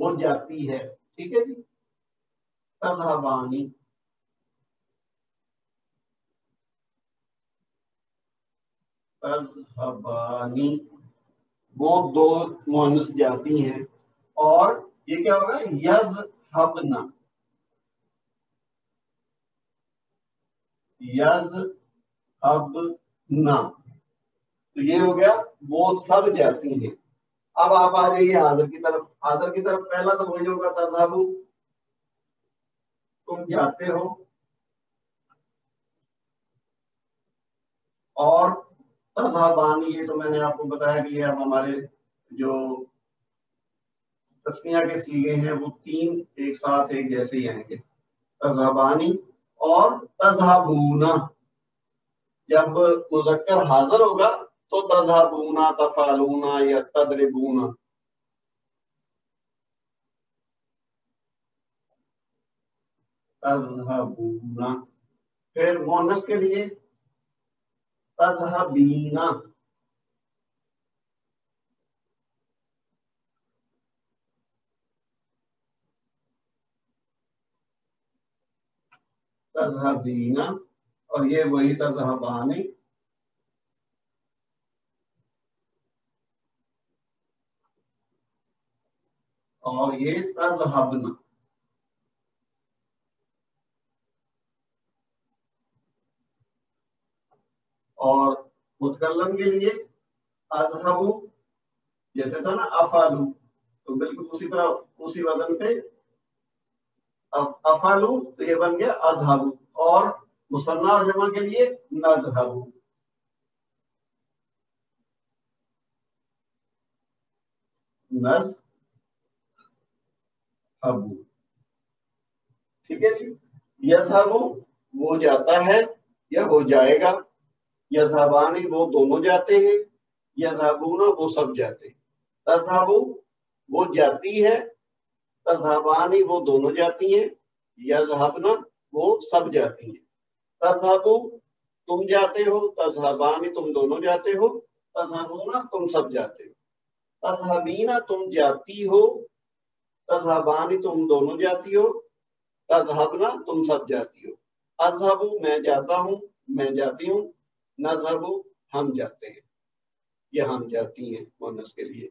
وہ جاتی ہے. ٹھیک ہے جی. تذهبانی، تذهبانی وہ دو مؤنث جاتی ہیں. اور یہ کیا ہوگا؟ یذهبنا، یذهبنا تو یہ ہو گیا وہ سب جاتی ہیں. اب آپ آ جائیے حاضر کی طرف. حاضر کی طرف پہلا تو وہی ہوگا تذهبو، تم جاتے ہو. اور تذهبانی یہ تو میں نے آپ کو بتایا کہ یہ اب ہمارے جو تسنیہ کے صیغے ہیں وہ تین ایک ساتھ ایک جیسے ہی آئیں گے. تذهبانی اور تذهبونا جب مذکر حاضر ہوگا تو تذهبونا، تفعلونا یا تضربونا. تذهبونا. پھر مؤنث کے لیے تذهبینا، تذهبینا اور یہ وہی تذهبانی. اور یہ تذهبنا. اور متکلم کے لیے اذهبو جیسے تھا نا افعلو، تو بالکل اسی طرح اسی وزن پہ افعلو تو یہ بن گیا اذهبو. اور مثنیٰ اور جمع کے لیے نذهبو. نذهبو. ٹھیک ہے جی. یذهبو وہ جاتا ہے یا وہ جائے گا. یذهبانی وہ دونوں جاتے ہیں. یذهبون وہ سب جاتے ہیں. تذهبو وہ جاتی ہے. تذهبانی وہ دونوں جاتی ہیں. یذهبنا وہ سب جاتی ہیں. تذهبو تم جاتے ہو. تذهبانی تم دونوں جاتے ہو. تذهبون تم سب جاتے ہو. تذهبینا تم جاتی ہو. تذهبانی تم دونوں جاتی ہو. تذهبنا تم سب جاتی ہو. اذهبو میں جاتا ہوں، میں جاتی ہوں. نذهبو ہم جاتے ہیں، یہ ہم جاتی ہیں مؤنث کے لیے.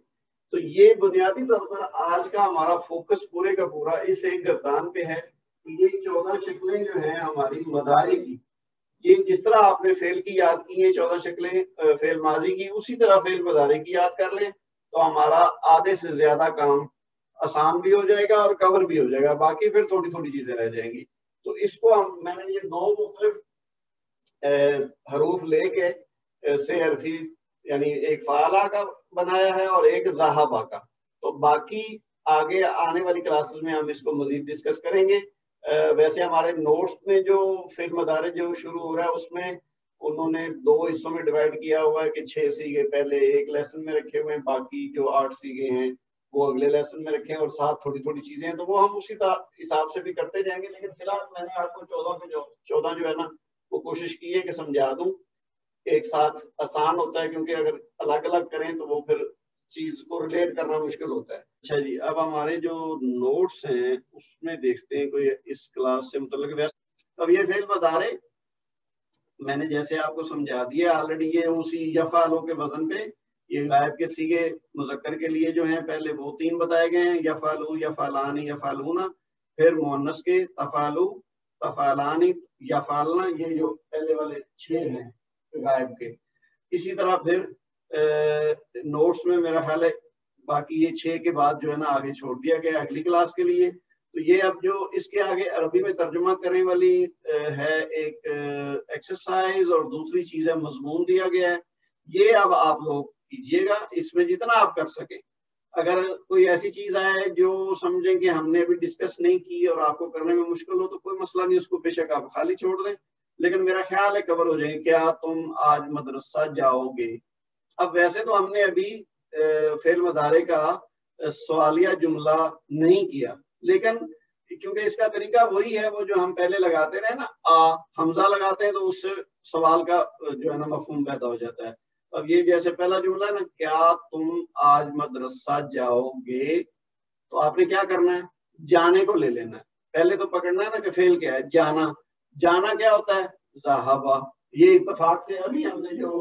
تو یہ بنیادی طور پر آج کا ہمارا فوکس پورے کا پورا اس ایک گردان پہ ہے. یہ 14 شکلیں جو ہیں ہماری مدارے کی، یہ جس طرح آپ نے فعل کی یاد کی ہیں 14 شکلیں فعل ماضی کی، اسی طرح فعل مضارع کی یاد کر لیں تو ہمارا آدھے سے زیادہ کام آسان بھی ہو جائے گا اور کور بھی ہو جائے گا. باقی پھر تھوڑی تھوڑی چیزیں رہ جائیں گی. تو اس کو میں نے یہ دو مختلف حروف لے کے سے حرفی یعنی ایک فعلا کا بنایا ہے اور ایک ذہبا کا. تو باقی آگے آنے والی کلاسز میں ہم اس کو مزید ڈسکس کریں گے. ویسے ہمارے نوٹس میں جو فعل مضارع جو شروع ہو رہا ہے اس میں انہوں نے 2 حصوں میں ڈیوائڈ کیا ہوا ہے کہ 6 سیگے پہلے ایک لیسن میں رکھے ہوئے ہیں، باقی جو 8 سیگے ہیں وہ اگلے لیسن میں رکھے ہیں اور ساتھ تھوڑی تھوڑی چیزیں ہیں تو وہ ہم اسی حساب سے بھی کرتے جائیں گے. لیکن فی الحال میں نے آپ کو 14 جو ہے نا وہ کوشش کی ہے کہ سمجھا دوں. ایک ساتھ آسان ہوتا ہے کیونکہ اگر الگ الگ کریں تو وہ پھر چیز کو ریلیٹ کرنا مشکل ہوتا ہے. اچھا جی، اب ہمارے جو نوٹس ہیں اس میں دیکھتے ہیں کوئی اس کلاس سے متعلق. اب یہ فعل مضارع میں نے جیسے آپ کو سمجھا دیا آلریڈی، یہ اسی یفعلو کے وزن پہ یہ غائب کے صیغے مذکر کے لیے جو ہیں پہلے وہ 3 بتائے گئے ہیں، یفعلو، یفعلانی، یفعلونا. پھر مؤنث کے تفعلو، تفعلانی، یفعلنا، یہ جو پہلے والے 6 ہیں غائب کے. اسی طرح پھر نوٹس میں میرا خیال ہے باقی یہ 6 کے بعد جو ہے نا آگے چھوڑ دیا گیا اگلی کلاس کے لیے. تو یہ اب جو اس کے آگے عربی میں ترجمہ کرنے والی ہے ایک ایکسرسائز اور دوسری چیز ہے مضمون دیا گیا ہے. یہ اب آپ لوگ کیجئے گا، اس میں جتنا آپ کر سکیں. اگر کوئی ایسی چیز آئے جو سمجھیں کہ ہم نے ابھی ڈسکس نہیں کی اور آپ کو کرنے میں مشکل ہو تو کوئی مسئلہ نہیں، اس کو بے شک آپ خالی چھوڑ دیں. لیکن میرا خیال ہے کور ہو جائے. کیا تم آج مدرسہ جاؤ گے؟ اب ویسے تو ہم نے ابھی فعل مضارع کا سوالیہ جملہ نہیں کیا، لیکن کیونکہ اس کا طریقہ وہی ہے وہ جو ہم پہلے لگاتے رہے نا، حمزہ لگاتے ہیں تو اس سے سوال کا جو ہے نا مفہوم پیدا ہو جاتا ہے. اب یہ جیسے پہلا جملہ ہے نا، کیا تم آج مدرسہ جاؤ گے؟ تو آپ نے کیا کرنا ہے, جانے کو لے لینا ہے. پہلے تو پکڑنا ہے نا کہ فعل کیا ہے, جانا. جانا کیا ہوتا ہے, ذہبا. یہ اتفاق سے ابھی ہم نے جو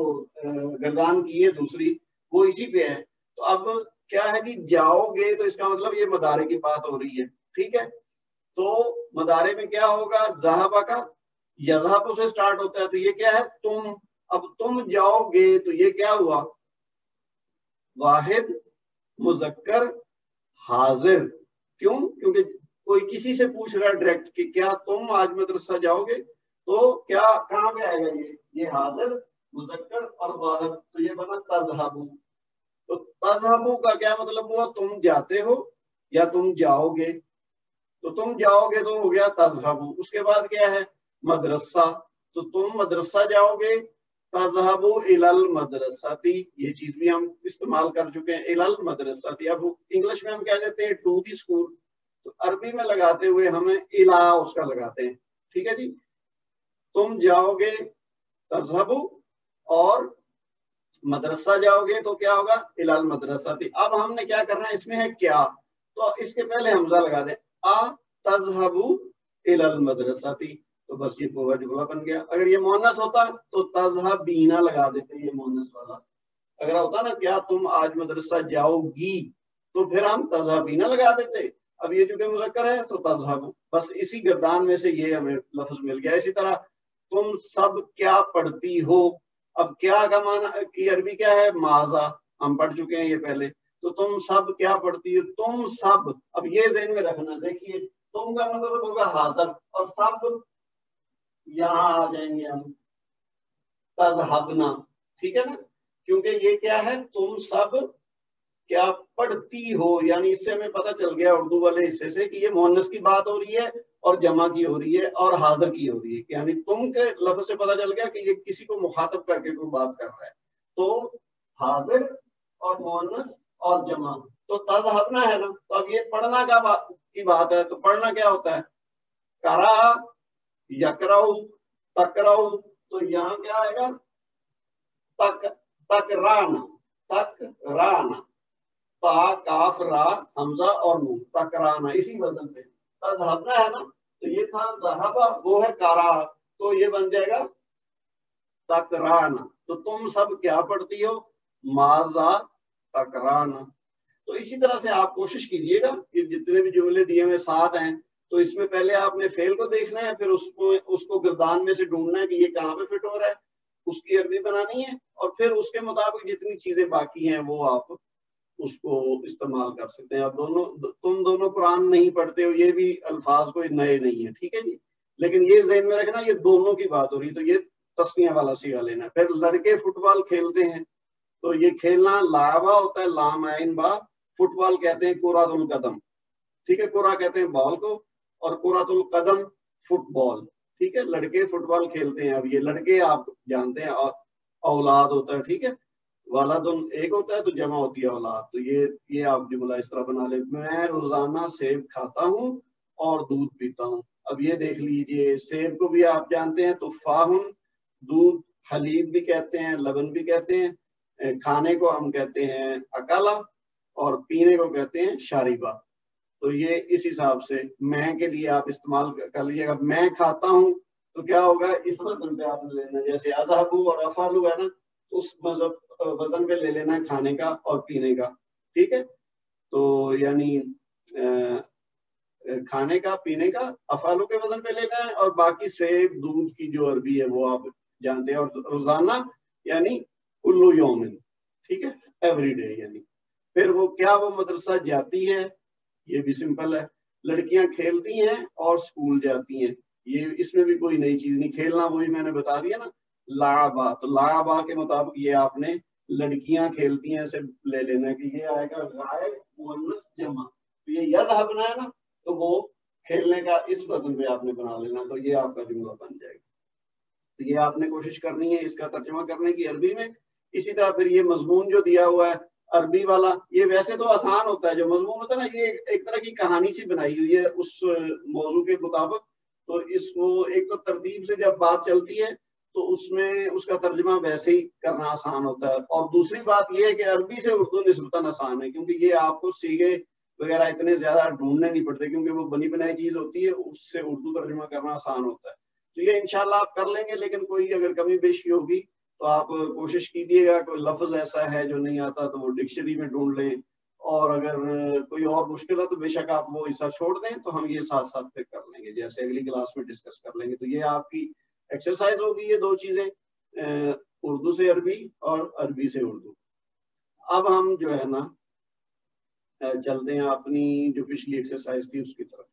گردان کی ہے دوسری وہ اسی پہ ہے. تو اب کیا ہے کہ جاؤ گے, تو اس کا مطلب یہ مدارے کی بات ہو رہی ہے, ٹھیک ہے. تو مدارے میں کیا ہوگا, ذہبا کا یذہب سے سٹارٹ ہوتا ہے, تو یہ کیا ہے, تم. اب تم جاؤ گے تو یہ کیا ہوا, واحد مذکر حاضر. کیوں, کیونکہ کوئی کسی سے پوچھ رہا ہے ڈائریکٹ کہ کیا تم آج مدرسہ جاؤ گے, تو کیا کہاں پہ آئے گا, یہ حاضر مذکر اور واحد, تو یہ بنا تذہبو. تو تذہبو کا کیا مطلب ہوا, تم جاتے ہو یا تم جاؤ گے. تو تم جاؤ گے تو ہو گیا تذہبو. اس کے بعد کیا ہے, مدرسہ. تو تم مدرسہ جاؤ گے, تذہبو الی المدرسۃ. یہ چیز بھی ہم استعمال کر چکے ہیں, الی المدرسۃ. اب انگلش میں ہم کیا کہتے ہیں, ٹو دی اسکول. تو عربی میں لگاتے ہوئے ہمیں الا اس کا لگاتے ہیں, ٹھیک ہے جی. تم جاؤ گے تذہبو, اور مدرسہ جاؤ گے تو کیا ہوگا, الی المدرسۃ. اب ہم نے کیا کرنا ہے, اس میں ہے کیا, تو اس کے پہلے حمزہ لگا دیں, تذہبو الی المدرسۃ. تو بس یہ پورا جملہ بن گیا. اگر یہ مؤنث ہوتا تو تذہبینا لگا دیتے, یہ مؤنث والا. اگر ہوتا نا کیا تم آج مدرسہ جاؤ گی, تو پھر ہم تذہبینا لگا دیتے. اب یہ چونکہ مذکر ہے تو تذہبو. بس اسی گردان میں سے یہ ہمیں لفظ مل گیا. اسی طرح تم سب کیا پڑھتی ہو. اب کیا کا معنی کی عربی کیا ہے, ماذا. ہم پڑھ چکے ہیں یہ پہلے. تو تم سب کیا پڑھتی ہو, تم سب. اب یہ ذہن میں رکھنا, دیکھیے تم کا مطلب ہوگا حاضر, اور سب یہاں آ جائیں گے ہم, تذہبنا, ٹھیک ہے نا. کیونکہ یہ کیا ہے, تم سب کیا پڑھتی ہو, یعنی اس سے ہمیں پتہ چل گیا اردو والے حصے سے کہ یہ مؤنث کی بات ہو رہی ہے اور جمع کی ہو رہی ہے اور حاضر کی ہو رہی ہے. یعنی تم کے لفظ سے پتہ چل گیا کہ یہ کسی کو مخاطب کر کے کوئی بات کر رہا ہے. تو حاضر اور مؤنث اور جمع. تو تذہبنا ہے نا, تو اب یہ پڑھنا کی بات ہے. تو پڑھنا کیا ہوتا ہے, قرأ, یقرأ, تقرأ. تو یہاں کیا آئے گا, تقرانا. تقرانا, تا کاف را حمزہ اور نون, تقرانا, اسی وزن پہ. تذہبنا ہے نا, تو یہ تھا ذہبا, وہ ہے قرأ, تو یہ بن جائے گا تقرانا. تو تم سب کیا پڑھتی ہو, ماذا تقرانا. تو اسی طرح سے آپ کوشش کیجئے گا کہ جتنے بھی جملے دیے ہوئے ساتھ ہیں, تو اس میں پہلے آپ نے فعل کو دیکھنا ہے, پھر اس کو گردان میں سے ڈھونڈنا ہے کہ یہ کہاں پہ فٹ ہو رہا ہے, اس کی عربی بنانی ہے, اور پھر اس کے مطابق جتنی چیزیں باقی ہیں وہ آپ اس کو استعمال کر سکتے ہیں. اب تم دونوں قرآن نہیں پڑھتے ہو, یہ بھی الفاظ کوئی نئے نہیں ہیں, ٹھیک ہے جی. لیکن یہ ذہن میں رکھنا, یہ دونوں کی بات ہو رہی, تو یہ تسنیہ والا صیغہ لینا. پھر لڑکے فٹ بال کھیلتے ہیں, تو یہ کھیلنا لاعبہ ہوتا ہے, لام عین با. فٹ بال کہتے ہیں کرۃ القدم, ٹھیک ہے, کرہ کہتے ہیں بال کو, اور کرۃ القدم فٹ بال, ٹھیک ہے. لڑکے فٹ بال کھیلتے ہیں. اب یہ لڑکے آپ جانتے ہیں, اولاد ہوتا ہے, ٹھیک ہے, والدن ایک ہوتا ہے تو جمع ہوتی ہے اولاد. تو یہ آپ جملہ اس طرح بنا لیں, میں روزانہ سیب کھاتا ہوں اور دودھ پیتا ہوں. اب یہ دیکھ لیجئے, سیب کو بھی آپ جانتے ہیں تفاحن, دودھ حلیب بھی کہتے ہیں, لبن بھی کہتے ہیں, کھانے کو ہم کہتے ہیں اکلا, اور پینے کو کہتے ہیں شاربہ. تو یہ اس حساب سے میں کے لیے آپ استعمال کر لیجیے گا. میں کھاتا ہوں تو کیا ہوگا, اس وزن پہ آپ نے لینا, جیسے اذہبو اور افعلو ہے نا, اس وزن پہ لے لینا ہے کھانے کا اور پینے کا, ٹھیک ہے. تو یعنی کھانے کا, پینے کا, افعلو کے وزن پہ لینا ہے, اور باقی سیب دودھ کی جو عربی ہے وہ آپ جانتے ہیں. اور روزانہ یعنی کلو یومن, ٹھیک ہے, ایوری ڈے. یعنی پھر وہ کیا وہ مدرسہ جاتی ہے, یہ بھی سمپل ہے. لڑکیاں کھیلتی ہیں اور اسکول جاتی ہیں, یہ اس میں بھی کوئی نئی چیز نہیں. کھیلنا وہی میں نے بتا دیا نا, لاعبا. تو لاعبا کے مطابق یہ آپ نے لڑکیاں کھیلتی ہیں سے لے لینا کہ یہ آئے گا غائب مؤنث جمع. تو یہ یذهبنا ہے نا, تو وہ کھیلنے کا اس وزن پہ آپ نے بنا لینا, تو یہ آپ کا جملہ بن جائے گا. تو یہ آپ نے کوشش کرنی ہے اس کا ترجمہ کرنے کی عربی میں. اسی طرح پھر یہ مضمون جو دیا ہوا ہے عربی والا, یہ ویسے تو آسان ہوتا ہے. جو مضمون ہوتا ہے نا, یہ ایک طرح کی کہانی سی بنائی ہوئی ہے اس موضوع کے مطابق. تو اس کو ایک تو ترتیب سے جب بات چلتی ہے تو اس میں اس کا ترجمہ ویسے ہی کرنا آسان ہوتا ہے. اور دوسری بات یہ ہے کہ عربی سے اردو نسبتاً آسان ہے, کیونکہ یہ آپ کو صیغے وغیرہ اتنے زیادہ ڈھونڈنے نہیں پڑتے کیونکہ وہ بنی بنائی چیز ہوتی ہے, اس سے اردو ترجمہ کرنا آسان ہوتا ہے. تو یہ انشاءاللہ آپ کر لیں گے, لیکن کوئی اگر کمی بیشی ہوگی تو آپ کوشش کیجیے گا, کوئی لفظ ایسا ہے جو نہیں آتا تو وہ ڈکشنری میں ڈھونڈ لیں, اور اگر کوئی اور مشکل ہے تو بے شک آپ وہ حصہ چھوڑ دیں, تو ہم یہ ساتھ ساتھ پھر کر لیں گے, جیسے اگلی کلاس میں ڈسکس کر لیں گے. تو یہ آپ کی ایکسرسائز ہوگی, یہ 2 چیزیں, اردو سے عربی اور عربی سے اردو. اب ہم جو ہے نا چلتے ہیں اپنی جو پچھلی ایکسرسائز تھی اس کی طرف.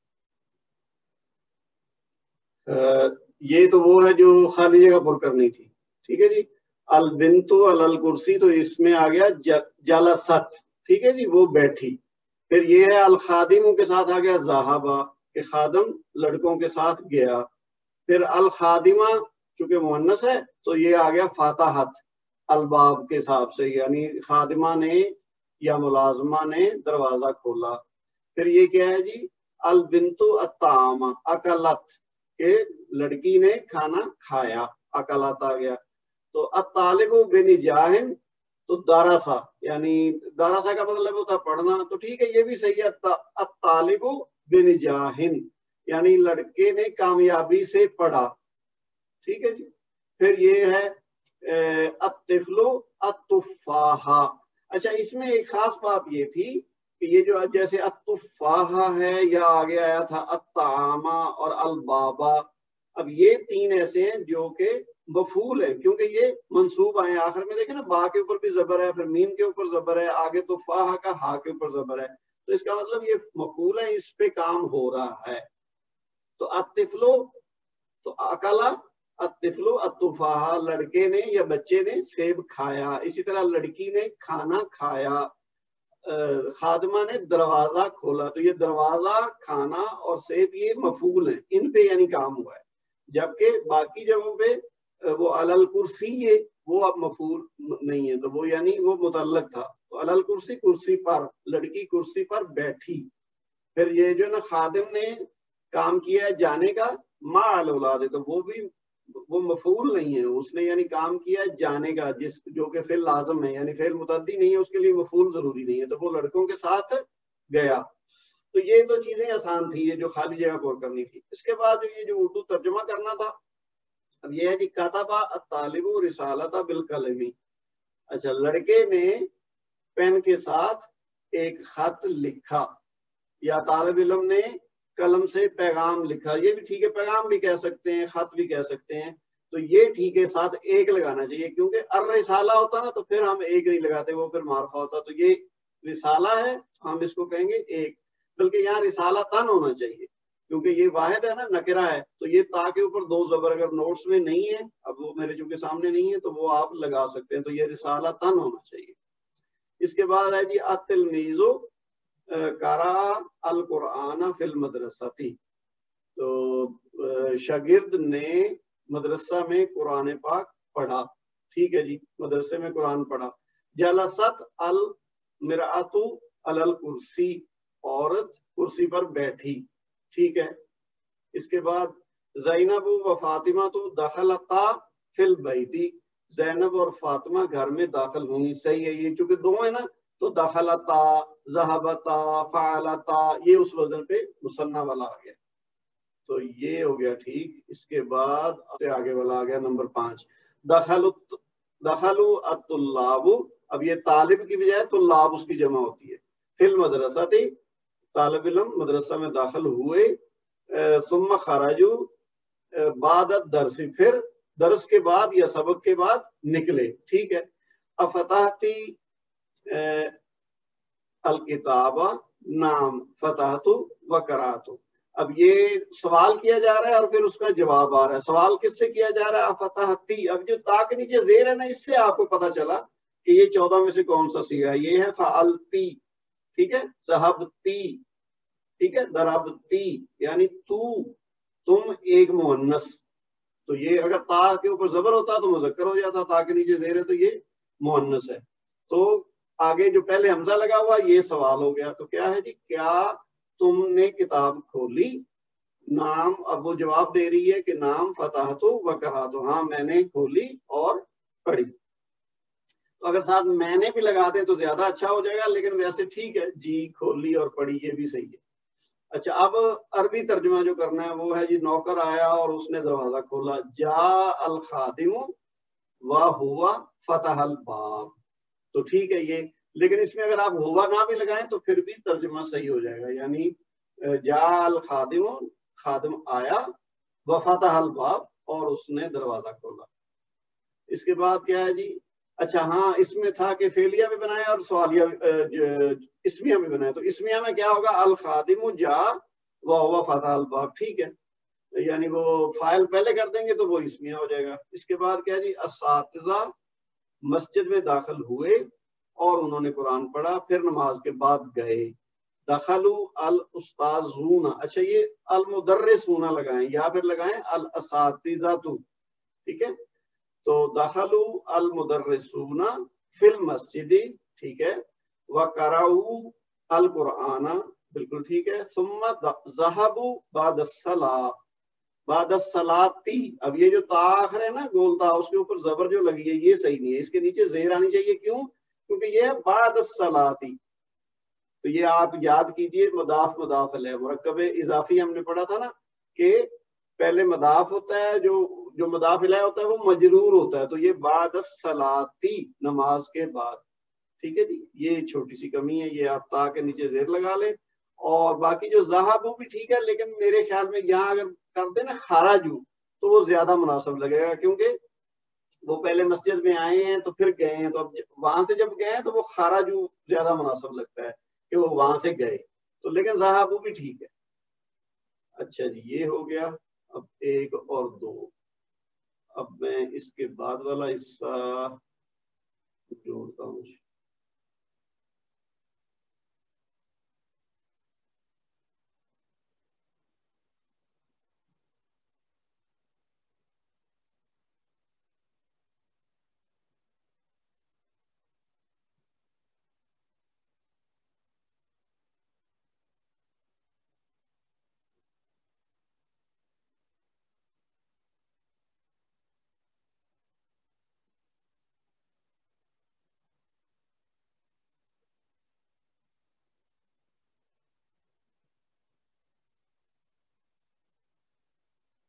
یہ تو وہ ہے جو خالی جگہ پر کرنی تھی, ٹھیک ہے جی. البنتو الکرسی, تو اس میں آ گیا جلست, ٹھیک ہے جی, وہ بیٹھی. پھر یہ ہے الخادم کے ساتھ آ گیا ذہبا, کہ خادم لڑکوں کے ساتھ گیا. پھر الخادمہ چونکہ مؤنث ہے تو یہ آ گیا فاتحت الباب کے حساب سے, یعنی خادمہ نے یا ملازمہ نے دروازہ کھولا. پھر یہ کیا ہے جی, البنتو الطعام اکلت, کہ لڑکی نے کھانا کھایا, اکلت آ گیا. تو الطالب بنجاح, تو دارسا, یعنی دارسا کا مطلب ہوتا ہے پڑھنا, تو ٹھیک ہے یہ بھی صحیح ہے. الطالب بنجاح, یعنی لڑکے نے کامیابی سے پڑھا, ٹھیک ہے جی. پھر یہ ہے الطفل التفاح. اچھا, اس میں ایک خاص بات یہ تھی کہ یہ جو جیسے التفاح ہے, یا آگے آیا تھا الطعام اور البابا, اب یہ 3 ایسے ہیں جو کہ مفعول ہے, کیونکہ یہ منصوب آئے. آخر میں دیکھیں نا, با کے اوپر بھی زبر ہے, پھر میم کے اوپر زبر ہے, آگے تو فاہ کا ہا کے اوپر زبر ہے, تو اس کا مطلب یہ مفعول ہے, اس پہ کام ہو رہا ہے. تو الطفل, تو اکلا, الطفل التفاح, لڑکے نے یا بچے نے سیب کھایا. اسی طرح لڑکی نے کھانا کھایا. خادمہ نے دروازہ کھولا, تو یہ دروازہ, کھانا اور سیب یہ مفعول ہیں, ان پہ یعنی کام ہوا ہے. جبکہ باقی جگہوں پہ وہ علل کرسی, وہ اب مفعول نہیں ہے, تو وہ یعنی وہ متعلق تھا. تو علل کرسی, کرسی پر, لڑکی کرسی پر بیٹھی. پھر یہ جو نا خادم نے کام کیا ہے جانے کا, ما الاولاد, تو وہ بھی وہ مفعول نہیں ہے, اس نے یعنی کام کیا ہے جانے کا, جس جو کہ فعل لازم ہے, یعنی فعل متعدی نہیں ہے, اس کے لیے مفعول ضروری نہیں ہے, تو وہ لڑکوں کے ساتھ گیا. تو یہ 2 چیزیں آسان تھی, یہ جو خالی جگہ پر کرنی تھی. اس کے بعد یہ جو اردو ترجمہ کرنا تھا, اب یہ ہے جی کتبہ الطالب رسالۃ بالقلم. اچھا, لڑکے نے پین کے ساتھ ایک خط لکھا, یا طالب علم نے قلم سے پیغام لکھا. یہ بھی ٹھیک ہے, پیغام بھی کہہ سکتے ہیں, خط بھی کہہ سکتے ہیں. تو یہ ٹھیک ہے, ساتھ ایک لگانا چاہیے, کیونکہ الرسالہ ہوتا نا تو پھر ہم ایک نہیں لگاتے, وہ پھر معرفہ ہوتا. تو یہ رسالہ ہے, ہم اس کو کہیں گے ایک, بلکہ یہاں رسالہ تن ہونا چاہیے, کیونکہ یہ واحد ہے نا, نکرہ ہے. تو یہ تا کے اوپر 2 زبر اگر نوٹس میں نہیں ہے, اب وہ میرے چونکہ سامنے نہیں ہے, تو وہ آپ لگا سکتے ہیں. تو یہ رسالہ تن ہونا چاہیے. اس کے بعد ہے جی التلمیذ قرأ القرآن فی المدرسہ. تو شاگرد نے مدرسہ میں قرآن پاک پڑھا, ٹھیک ہے جی, مدرسے میں قرآن پڑھا. جلست المرأۃ علی الکرسی, عورت کرسی پر بیٹھی, ٹھیک ہے. اس کے بعد زینب و فاطمہ تو دخلتا فی البیت, زینب اور فاطمہ گھر میں داخل ہوئی. صحیح ہے, یہ چونکہ 2 ہیں نا, تو دخلتا, ذہبتا, فعلتا, یہ اس وزن پہ مثنیٰ والا آ گیا. تو یہ ہو گیا ٹھیک. اس کے بعد آگے والا آ گیا نمبر 5, دخلوا الطلاب. اب یہ طالب کی بجائے طلاب اس کی جمع ہوتی ہے. فی المدرسہ تھی, طالب علم مدرسہ میں داخل ہوئے. ثم خرجوا بعد الدرس, پھر درس کے بعد یا سبق کے بعد نکلے, ٹھیک ہے. افتحتی الکتاب, نام, فتحت و قرأت. اب یہ سوال کیا جا رہا ہے اور پھر اس کا جواب آ رہا ہے. سوال کس سے کیا جا رہا ہے؟ فتحتی. اب جو تا کے نیچے زیر ہے نا, اس سے آپ کو پتا چلا کہ یہ 14 میں سے کون سا صیغہ ہے. یہ ہے فعلتی, ٹھیک ہے. ذہبتی, ٹھیک ہے. ضربتی, یعنی تو, تم ایک مؤنث. تو یہ اگر تا کے اوپر زبر ہوتا تو مذکر ہو جاتا, تا کے نیچے زیر ہے تو یہ مؤنث ہے. تو آگے جو پہلے حمزہ لگا ہوا یہ سوال ہو گیا. تو کیا ہے جی, کیا تم نے کتاب کھولی؟ نام, اب وہ جواب دے رہی ہے کہ نام, فتحت و قرأت, ہاں میں نے کھولی اور پڑھی. تو اگر ساتھ میں نے بھی لگا دیں تو زیادہ اچھا ہو جائے گا، لیکن ویسے ٹھیک ہے، جی کھولی اور پڑھی یہ بھی صحیح ہے۔ اچھا اب عربی ترجمہ جو کرنا ہے وہ ہے جی نوکر آیا اور اس نے دروازہ کھولا، جا الخادم و ہوا فتح الباب، تو ٹھیک ہے یہ، لیکن اس میں اگر آپ ہوا نہ بھی لگائیں تو پھر بھی ترجمہ صحیح ہو جائے گا، یعنی جا الخادم، خادم آیا، و فتح الباب، اور اس نے دروازہ کھولا۔ اس کے بعد کیا ہے جی، اچھا ہاں اس میں تھا کہ فعلیہ بھی بنایا اور سوالیہ اسمیہ بھی بنایا، تو اسمیہ میں کیا ہوگا، الخادم جا و ہوا فتح الباب، ٹھیک ہے، یعنی وہ فائل پہلے کر دیں گے تو وہ اسمیہ ہو جائے گا۔ اس کے بعد کیا جی، اساتذہ مسجد میں داخل ہوئے اور انہوں نے قرآن پڑھا، پھر نماز کے بعد گئے، دخلوا الاستاذون، اچھا یہ المدرسون لگائیں یا پھر لگائیں الاساتذہ، ٹھیک ہے، تو دخلوا المدرسون فی المسجد، ٹھیک ہے، وقرأوا القرآن، بالکل ٹھیک ہے، ثم ذهبوا بعد الصلاۃ، بعد الصلاتی، اب یہ جو تاخر ہے نا گول تا، اس کے اوپر زبر جو لگی ہے یہ صحیح نہیں ہے، اس کے نیچے زیر آنی چاہیے، کیوں؟ کیونکہ یہ ہے بعد الصلاتی، تو یہ آپ یاد کیجئے، مضاف مضاف الیہ، مرکب اضافی ہم نے پڑھا تھا نا کہ پہلے مضاف ہوتا ہے، جو مضاف الیہ ہوتا ہے وہ مجرور ہوتا ہے، تو یہ بعد الصلاتی، نماز کے بعد، ٹھیک ہے جی، یہ چھوٹی سی کمی ہے، یہ آپ تا کے نیچے زیر لگا لیں، اور باقی جو ذہبوا بھی ٹھیک ہے، لیکن میرے خیال میں یہاں اگر کر دیں نا خرجوا تو وہ زیادہ مناسب لگے گا، کیونکہ وہ پہلے مسجد میں آئے ہیں تو پھر گئے ہیں، تو اب وہاں سے جب گئے ہیں تو وہ خرجوا زیادہ مناسب لگتا ہے کہ وہ وہاں سے گئے، تو لیکن ذہبوا بھی ٹھیک ہے۔ اچھا جی یہ ہو گیا، اب ایک اور دو، اب میں اس کے بعد والا حصہ جوڑتا ہوں۔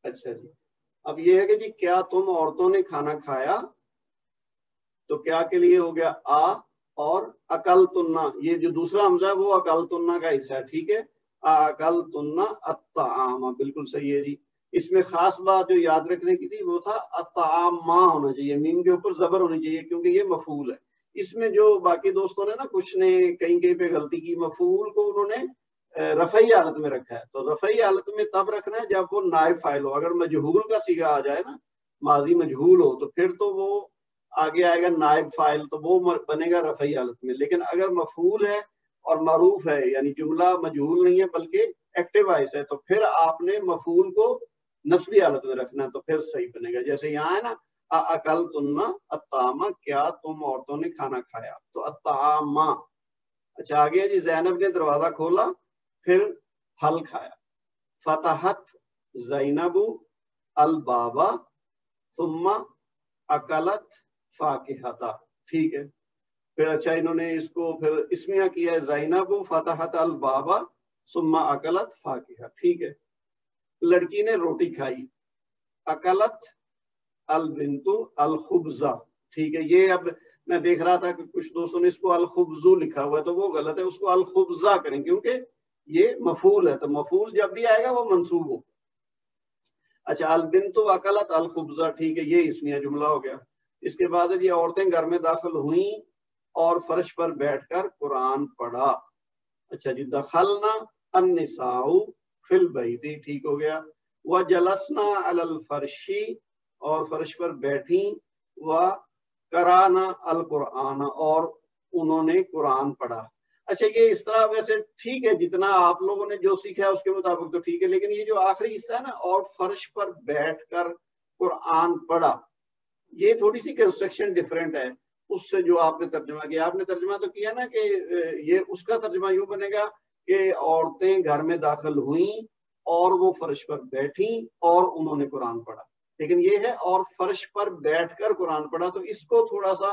اچھا جی اب یہ ہے کہ جی کیا تم عورتوں نے کھانا کھایا، تو کیا کے لیے ہو گیا آ، اور اکلتنا، یہ جو دوسرا حمزہ ہے وہ اکلتنا کا حصہ ہے، ٹھیک ہے، اکلتنا الطعام، بالکل صحیح ہے جی۔ اس میں خاص بات جو یاد رکھنے کی تھی وہ تھا الطعام ہونا چاہیے، میم کے اوپر زبر ہونی چاہیے، کیونکہ یہ مفعول ہے۔ اس میں جو باقی دوستوں نے نا کچھ نے کہیں کہیں پہ غلطی کی، مفعول کو انہوں نے رفعی حالت میں رکھا ہے، تو رفعی حالت میں تب رکھنا ہے جب وہ نائب فاعل ہو، اگر مجہول کا صیغہ آ جائے نا، ماضی مجہول ہو، تو پھر تو وہ آگے آئے گا نائب فاعل، تو وہ بنے گا رفعی حالت میں، لیکن اگر مفعول ہے اور معروف ہے، یعنی جملہ مجہول نہیں ہے بلکہ ایکٹیو وائس ہے، تو پھر آپ نے مفعول کو نصبی حالت میں رکھنا ہے، تو پھر صحیح بنے گا، جیسے یہاں ہے نا اکلتن الطعام، کیا تم عورتوں نے کھانا کھایا، تو الطعام۔ اچھا آگے جی، زینب نے دروازہ کھولا پھر پھل کھایا، فتحت زینب البابا ثم اکلت فاکہتا، ٹھیک ہے، پھر اچھا انہوں نے اس کو پھر اسمیہ کیا ہے، زینب فتحت البابا ثم اکلت فاکہہ، ٹھیک ہے، لڑکی نے روٹی کھائی، اکلت البنت الخبزہ، ٹھیک ہے، یہ اب میں دیکھ رہا تھا کہ کچھ دوستوں نے اس کو الخبزو لکھا ہوا ہے، تو وہ غلط ہے، اس کو الخبزہ کریں، کیونکہ یہ مفعول ہے، تو مفعول جب بھی آئے گا وہ منصوب ہو۔ اچھا البنت اکلت الخبزہ، ٹھیک ہے، یہ اسمیہ جملہ ہو گیا۔ اس کے بعد یہ عورتیں گھر میں داخل ہوئیں اور فرش پر بیٹھ کر قرآن پڑھا۔ اچھا جی، دخلنا النساء فی البیت، ٹھیک ہو گیا، وجلسنا علی الفرش، اور فرش پر بیٹھیں، وقرانا القرآن، اور انہوں نے قرآن پڑھا۔ اچھا یہ اس طرح ویسے ٹھیک ہے، جتنا آپ لوگوں نے جو سیکھا ہے اس کے مطابق تو ٹھیک ہے، لیکن یہ جو آخری حصہ ہے نا، اور فرش پر بیٹھ کر قرآن پڑھا، یہ تھوڑی سی کنسٹرکشن ڈفرینٹ ہے اس سے جو آپ نے ترجمہ کیا۔ آپ نے ترجمہ تو کیا نا کہ یہ اس کا ترجمہ یوں بنے گا کہ عورتیں گھر میں داخل ہوئیں اور وہ فرش پر بیٹھیں اور انہوں نے قرآن پڑھا، لیکن یہ ہے اور فرش پر بیٹھ کر قرآن پڑھا، تو اس کو تھوڑا سا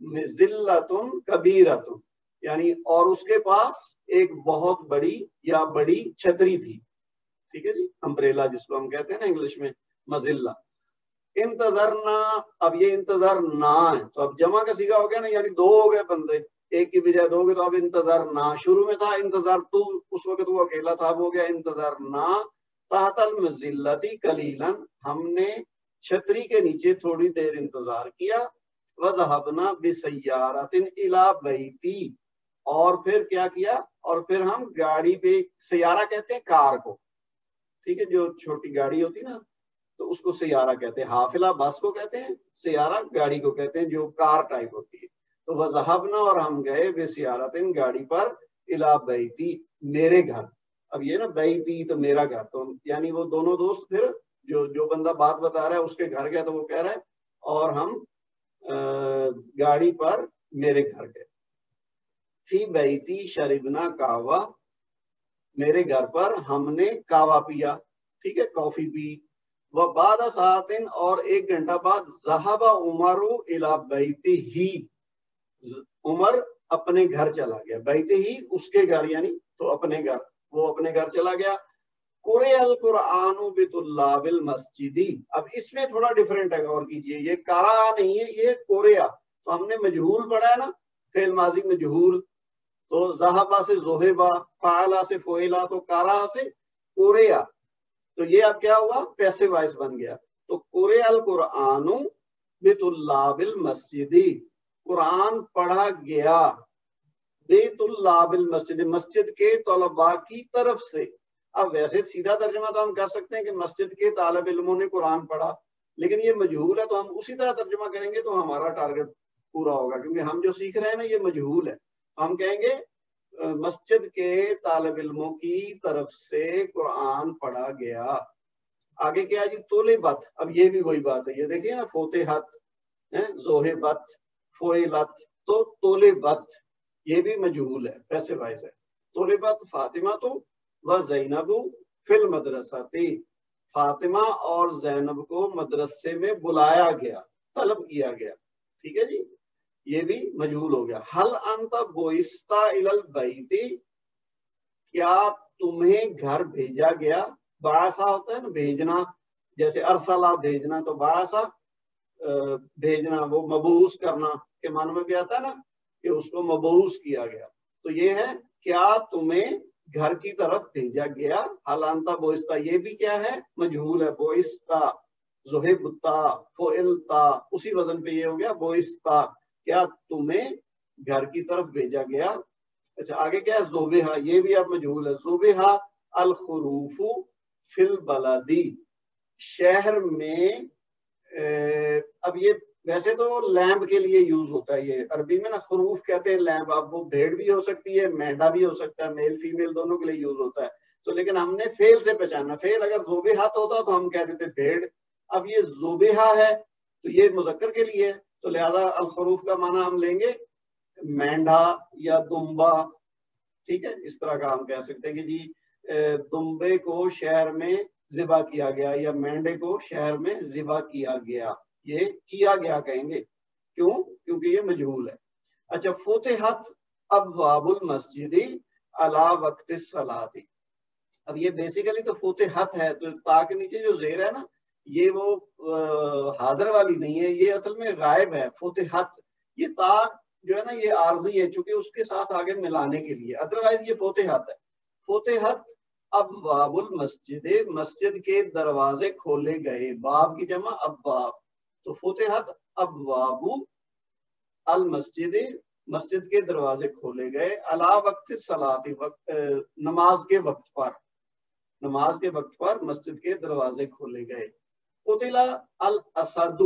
مزلتن کبیرتن، یعنی اور اس کے پاس ایک بہت بڑی یا بڑی چھتری تھی. ٹھیک ہے جی، امبریلا جس کو ہم کہتے ہیں نا انگلش میں مزلہ. انتظرنا، اب یہ انتظار نہ ہے تو اب جمع کا صیغہ ہو گیا نا، یعنی دو ہو گئے بندے، ایک کی بجائے دو ہو گئے، تو اب انتظار نہ، شروع میں تھا انتظار تو، اس وقت وہ اکیلا تھا، اب ہو گیا انتظار نہ تحت المزلتی قلیلا، ہم نے چھتری کے نیچے تھوڑی دیر انتظار کیا. وذهبنا بسیارۃ الی بیتی، اور پھر کیا کیا، اور پھر ہم گاڑی پہ، سیارہ کہتے ہیں کار کو، ٹھیک ہے، جو چھوٹی گاڑی ہوتی نا تو اس کو سیارہ کہتے ہیں. حافلہ بس کو کہتے ہیں، سیارہ گاڑی کو کہتے ہیں جو کار ٹائپ ہوتی ہے. تو وذهبنا، اور ہم گئے، بسیارۃ گاڑی پر، الی بیتی میرے گھر. اب یہ نا بیتی تو میرا گھر، تو یعنی وہ دونوں دوست پھر جو بندہ بات بتا رہا ہے اس کے گھر گیا، تو وہ کہہ رہا ہے اور ہم گاڑی پر میرے گھر گئے. فی بیتی شربنا قہوہ، میرے گھر پر ہم نے قہوہ پیا، ٹھیک ہے، کافی پی. وبعد ساعت، اور ایک گھنٹہ بعد، ذهب عمر الی بیتہ، عمر اپنے گھر چلا گیا، بیتہ ہی اس کے گھر، یعنی تو اپنے گھر، وہ اپنے گھر چلا گیا. قرئ القرآن بطلاب المسجد، اب اس میں تھوڑا ڈفرینٹ ہے، غور کیجئے، یہ قرأ نہیں ہے، یہ قرئ. تو ہم نے مجہول پڑھا ہے نا، فعل ماضی مجہول، تو ذہبا سے ذہبا، فعلا سے فعلا، تو قرأ سے قرئ، تو یہ اب کیا ہوا، پیسو وائس بن گیا. تو قرئ القرآن بطلاب المسجد، قرآن پڑھا گیا بیت اللہ المسجد، مسجد کے طلباء کی طرف سے. اب ویسے سیدھا ترجمہ تو ہم کر سکتے ہیں کہ مسجد کے طالب علموں نے قرآن پڑھا، لیکن یہ مجہول ہے، تو ہم اسی طرح ترجمہ کریں گے تو ہمارا ٹارگٹ پورا ہوگا، کیونکہ ہم جو سیکھ رہے ہیں نا یہ مجہول ہے. ہم کہیں گے مسجد کے طالب علموں کی طرف سے قرآن پڑھا گیا. آگے کیا جی، طلبت، اب یہ بھی وہی بات ہے، یہ دیکھیے نا، فتحت، ذہبت، فعلت، تو طلبت یہ بھی مجہول ہے، پیسو وائز ہے. طلبت فاطمہ تو و زینب فی المدرسہ، فاطمہ اور زینب کو مدرسے میں بلایا گیا، طلب کیا گیا. ٹھیک ہے جی، یہ بھی مجہول ہو گیا. حل انت بعثت الی البیت، کیا تمہیں گھر بھیجا گیا. بعثا ہوتا ہے نا بھیجنا، جیسے ارسلہ بھیجنا، تو بعثا بھیجنا، وہ مبعوث کرنا کے معنی میں بھی آتا ہے نا کہ اس کو مبعوث کیا گیا. تو یہ ہے کیا تمہیں گھر کی طرف بھیجا گیا. حل انت بعثت، یہ بھی کیا ہے، مجہول ہے. بعثت، ذہبتا، فعلتا، اسی وزن پہ یہ ہو گیا بعثت، کیا تمہیں گھر کی طرف بھیجا گیا. اچھا آگے کیا ہے، ذبح، یہ بھی اب مجہول ہے. ذبح الخروف فی البلدی، شہر میں. اب یہ ویسے تو لیمب کے لیے یوز ہوتا ہے، یہ عربی میں نا خروف کہتے ہیں لیمب. اب وہ بھیڑ بھی ہو سکتی ہے، مینڈا بھی ہو سکتا ہے، میل فیمیل دونوں کے لیے یوز ہوتا ہے. تو لیکن ہم نے فعل سے پہچانا، فعل اگر ذبحت ہوتا تو ہم کہہ دیتے بھیڑ. اب یہ ذبح ہے تو یہ مذکر کے لیے، تو لہذا الخروف کا معنی ہم لیں گے مینڈا یا دمبا. ٹھیک ہے، اس طرح کا ہم کہہ سکتے ہیں کہ جی دمبے کو شہر میں ذبح کیا گیا، یا مینڈے کو شہر میں ذبح کیا گیا. یہ کیا گیا کہیں گے، کیوں، کیونکہ یہ مجہول ہے. اچھا، فتحت ابواب المسجد علی وقت الصلاۃ، اب یہ بیسیکلی تو فتحت ہے، تو تا کے نیچے جو زیر ہے نا یہ وہ حاضر والی نہیں ہے، یہ اصل میں غائب ہے. فتحت، یہ تا جو ہے نا یہ عارضی ہے، چونکہ اس کے ساتھ آگے ملانے کے لیے، ادروائز یہ فتحت ہے. فتحت ابواب المسجد، مسجد کے دروازے کھولے گئے، باب کی جمع ابواب، تو فتحت ابواب المسجد، مسجد کے دروازے کھولے گئے. علی وقت الصلاۃ، نماز کے وقت پر، نماز کے وقت پر مسجد کے دروازے کھولے گئے. قتل الاسد،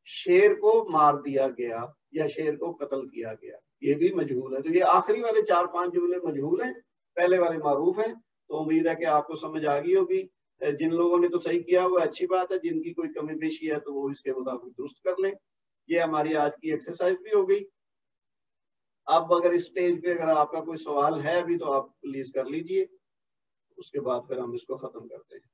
شیر کو مار دیا گیا یا شیر کو قتل کیا گیا، یہ بھی مجہول ہے. تو یہ آخری والے 4-5 جملے مجہول ہیں، پہلے والے معروف ہیں. تو امید ہے کہ آپ کو سمجھ آ گئی ہوگی. جن لوگوں نے تو صحیح کیا ہوا اچھی بات ہے، جن کی کوئی کمی بیشی ہے تو وہ اس کے مطابق درست کر لیں. یہ ہماری آج کی ایکسرسائز بھی ہو گئی. اب اگر اس پیج پہ اگر آپ کا کوئی سوال ہے ابھی تو آپ پلیز کر لیجئے، اس کے بعد پھر ہم اس کو ختم کرتے ہیں.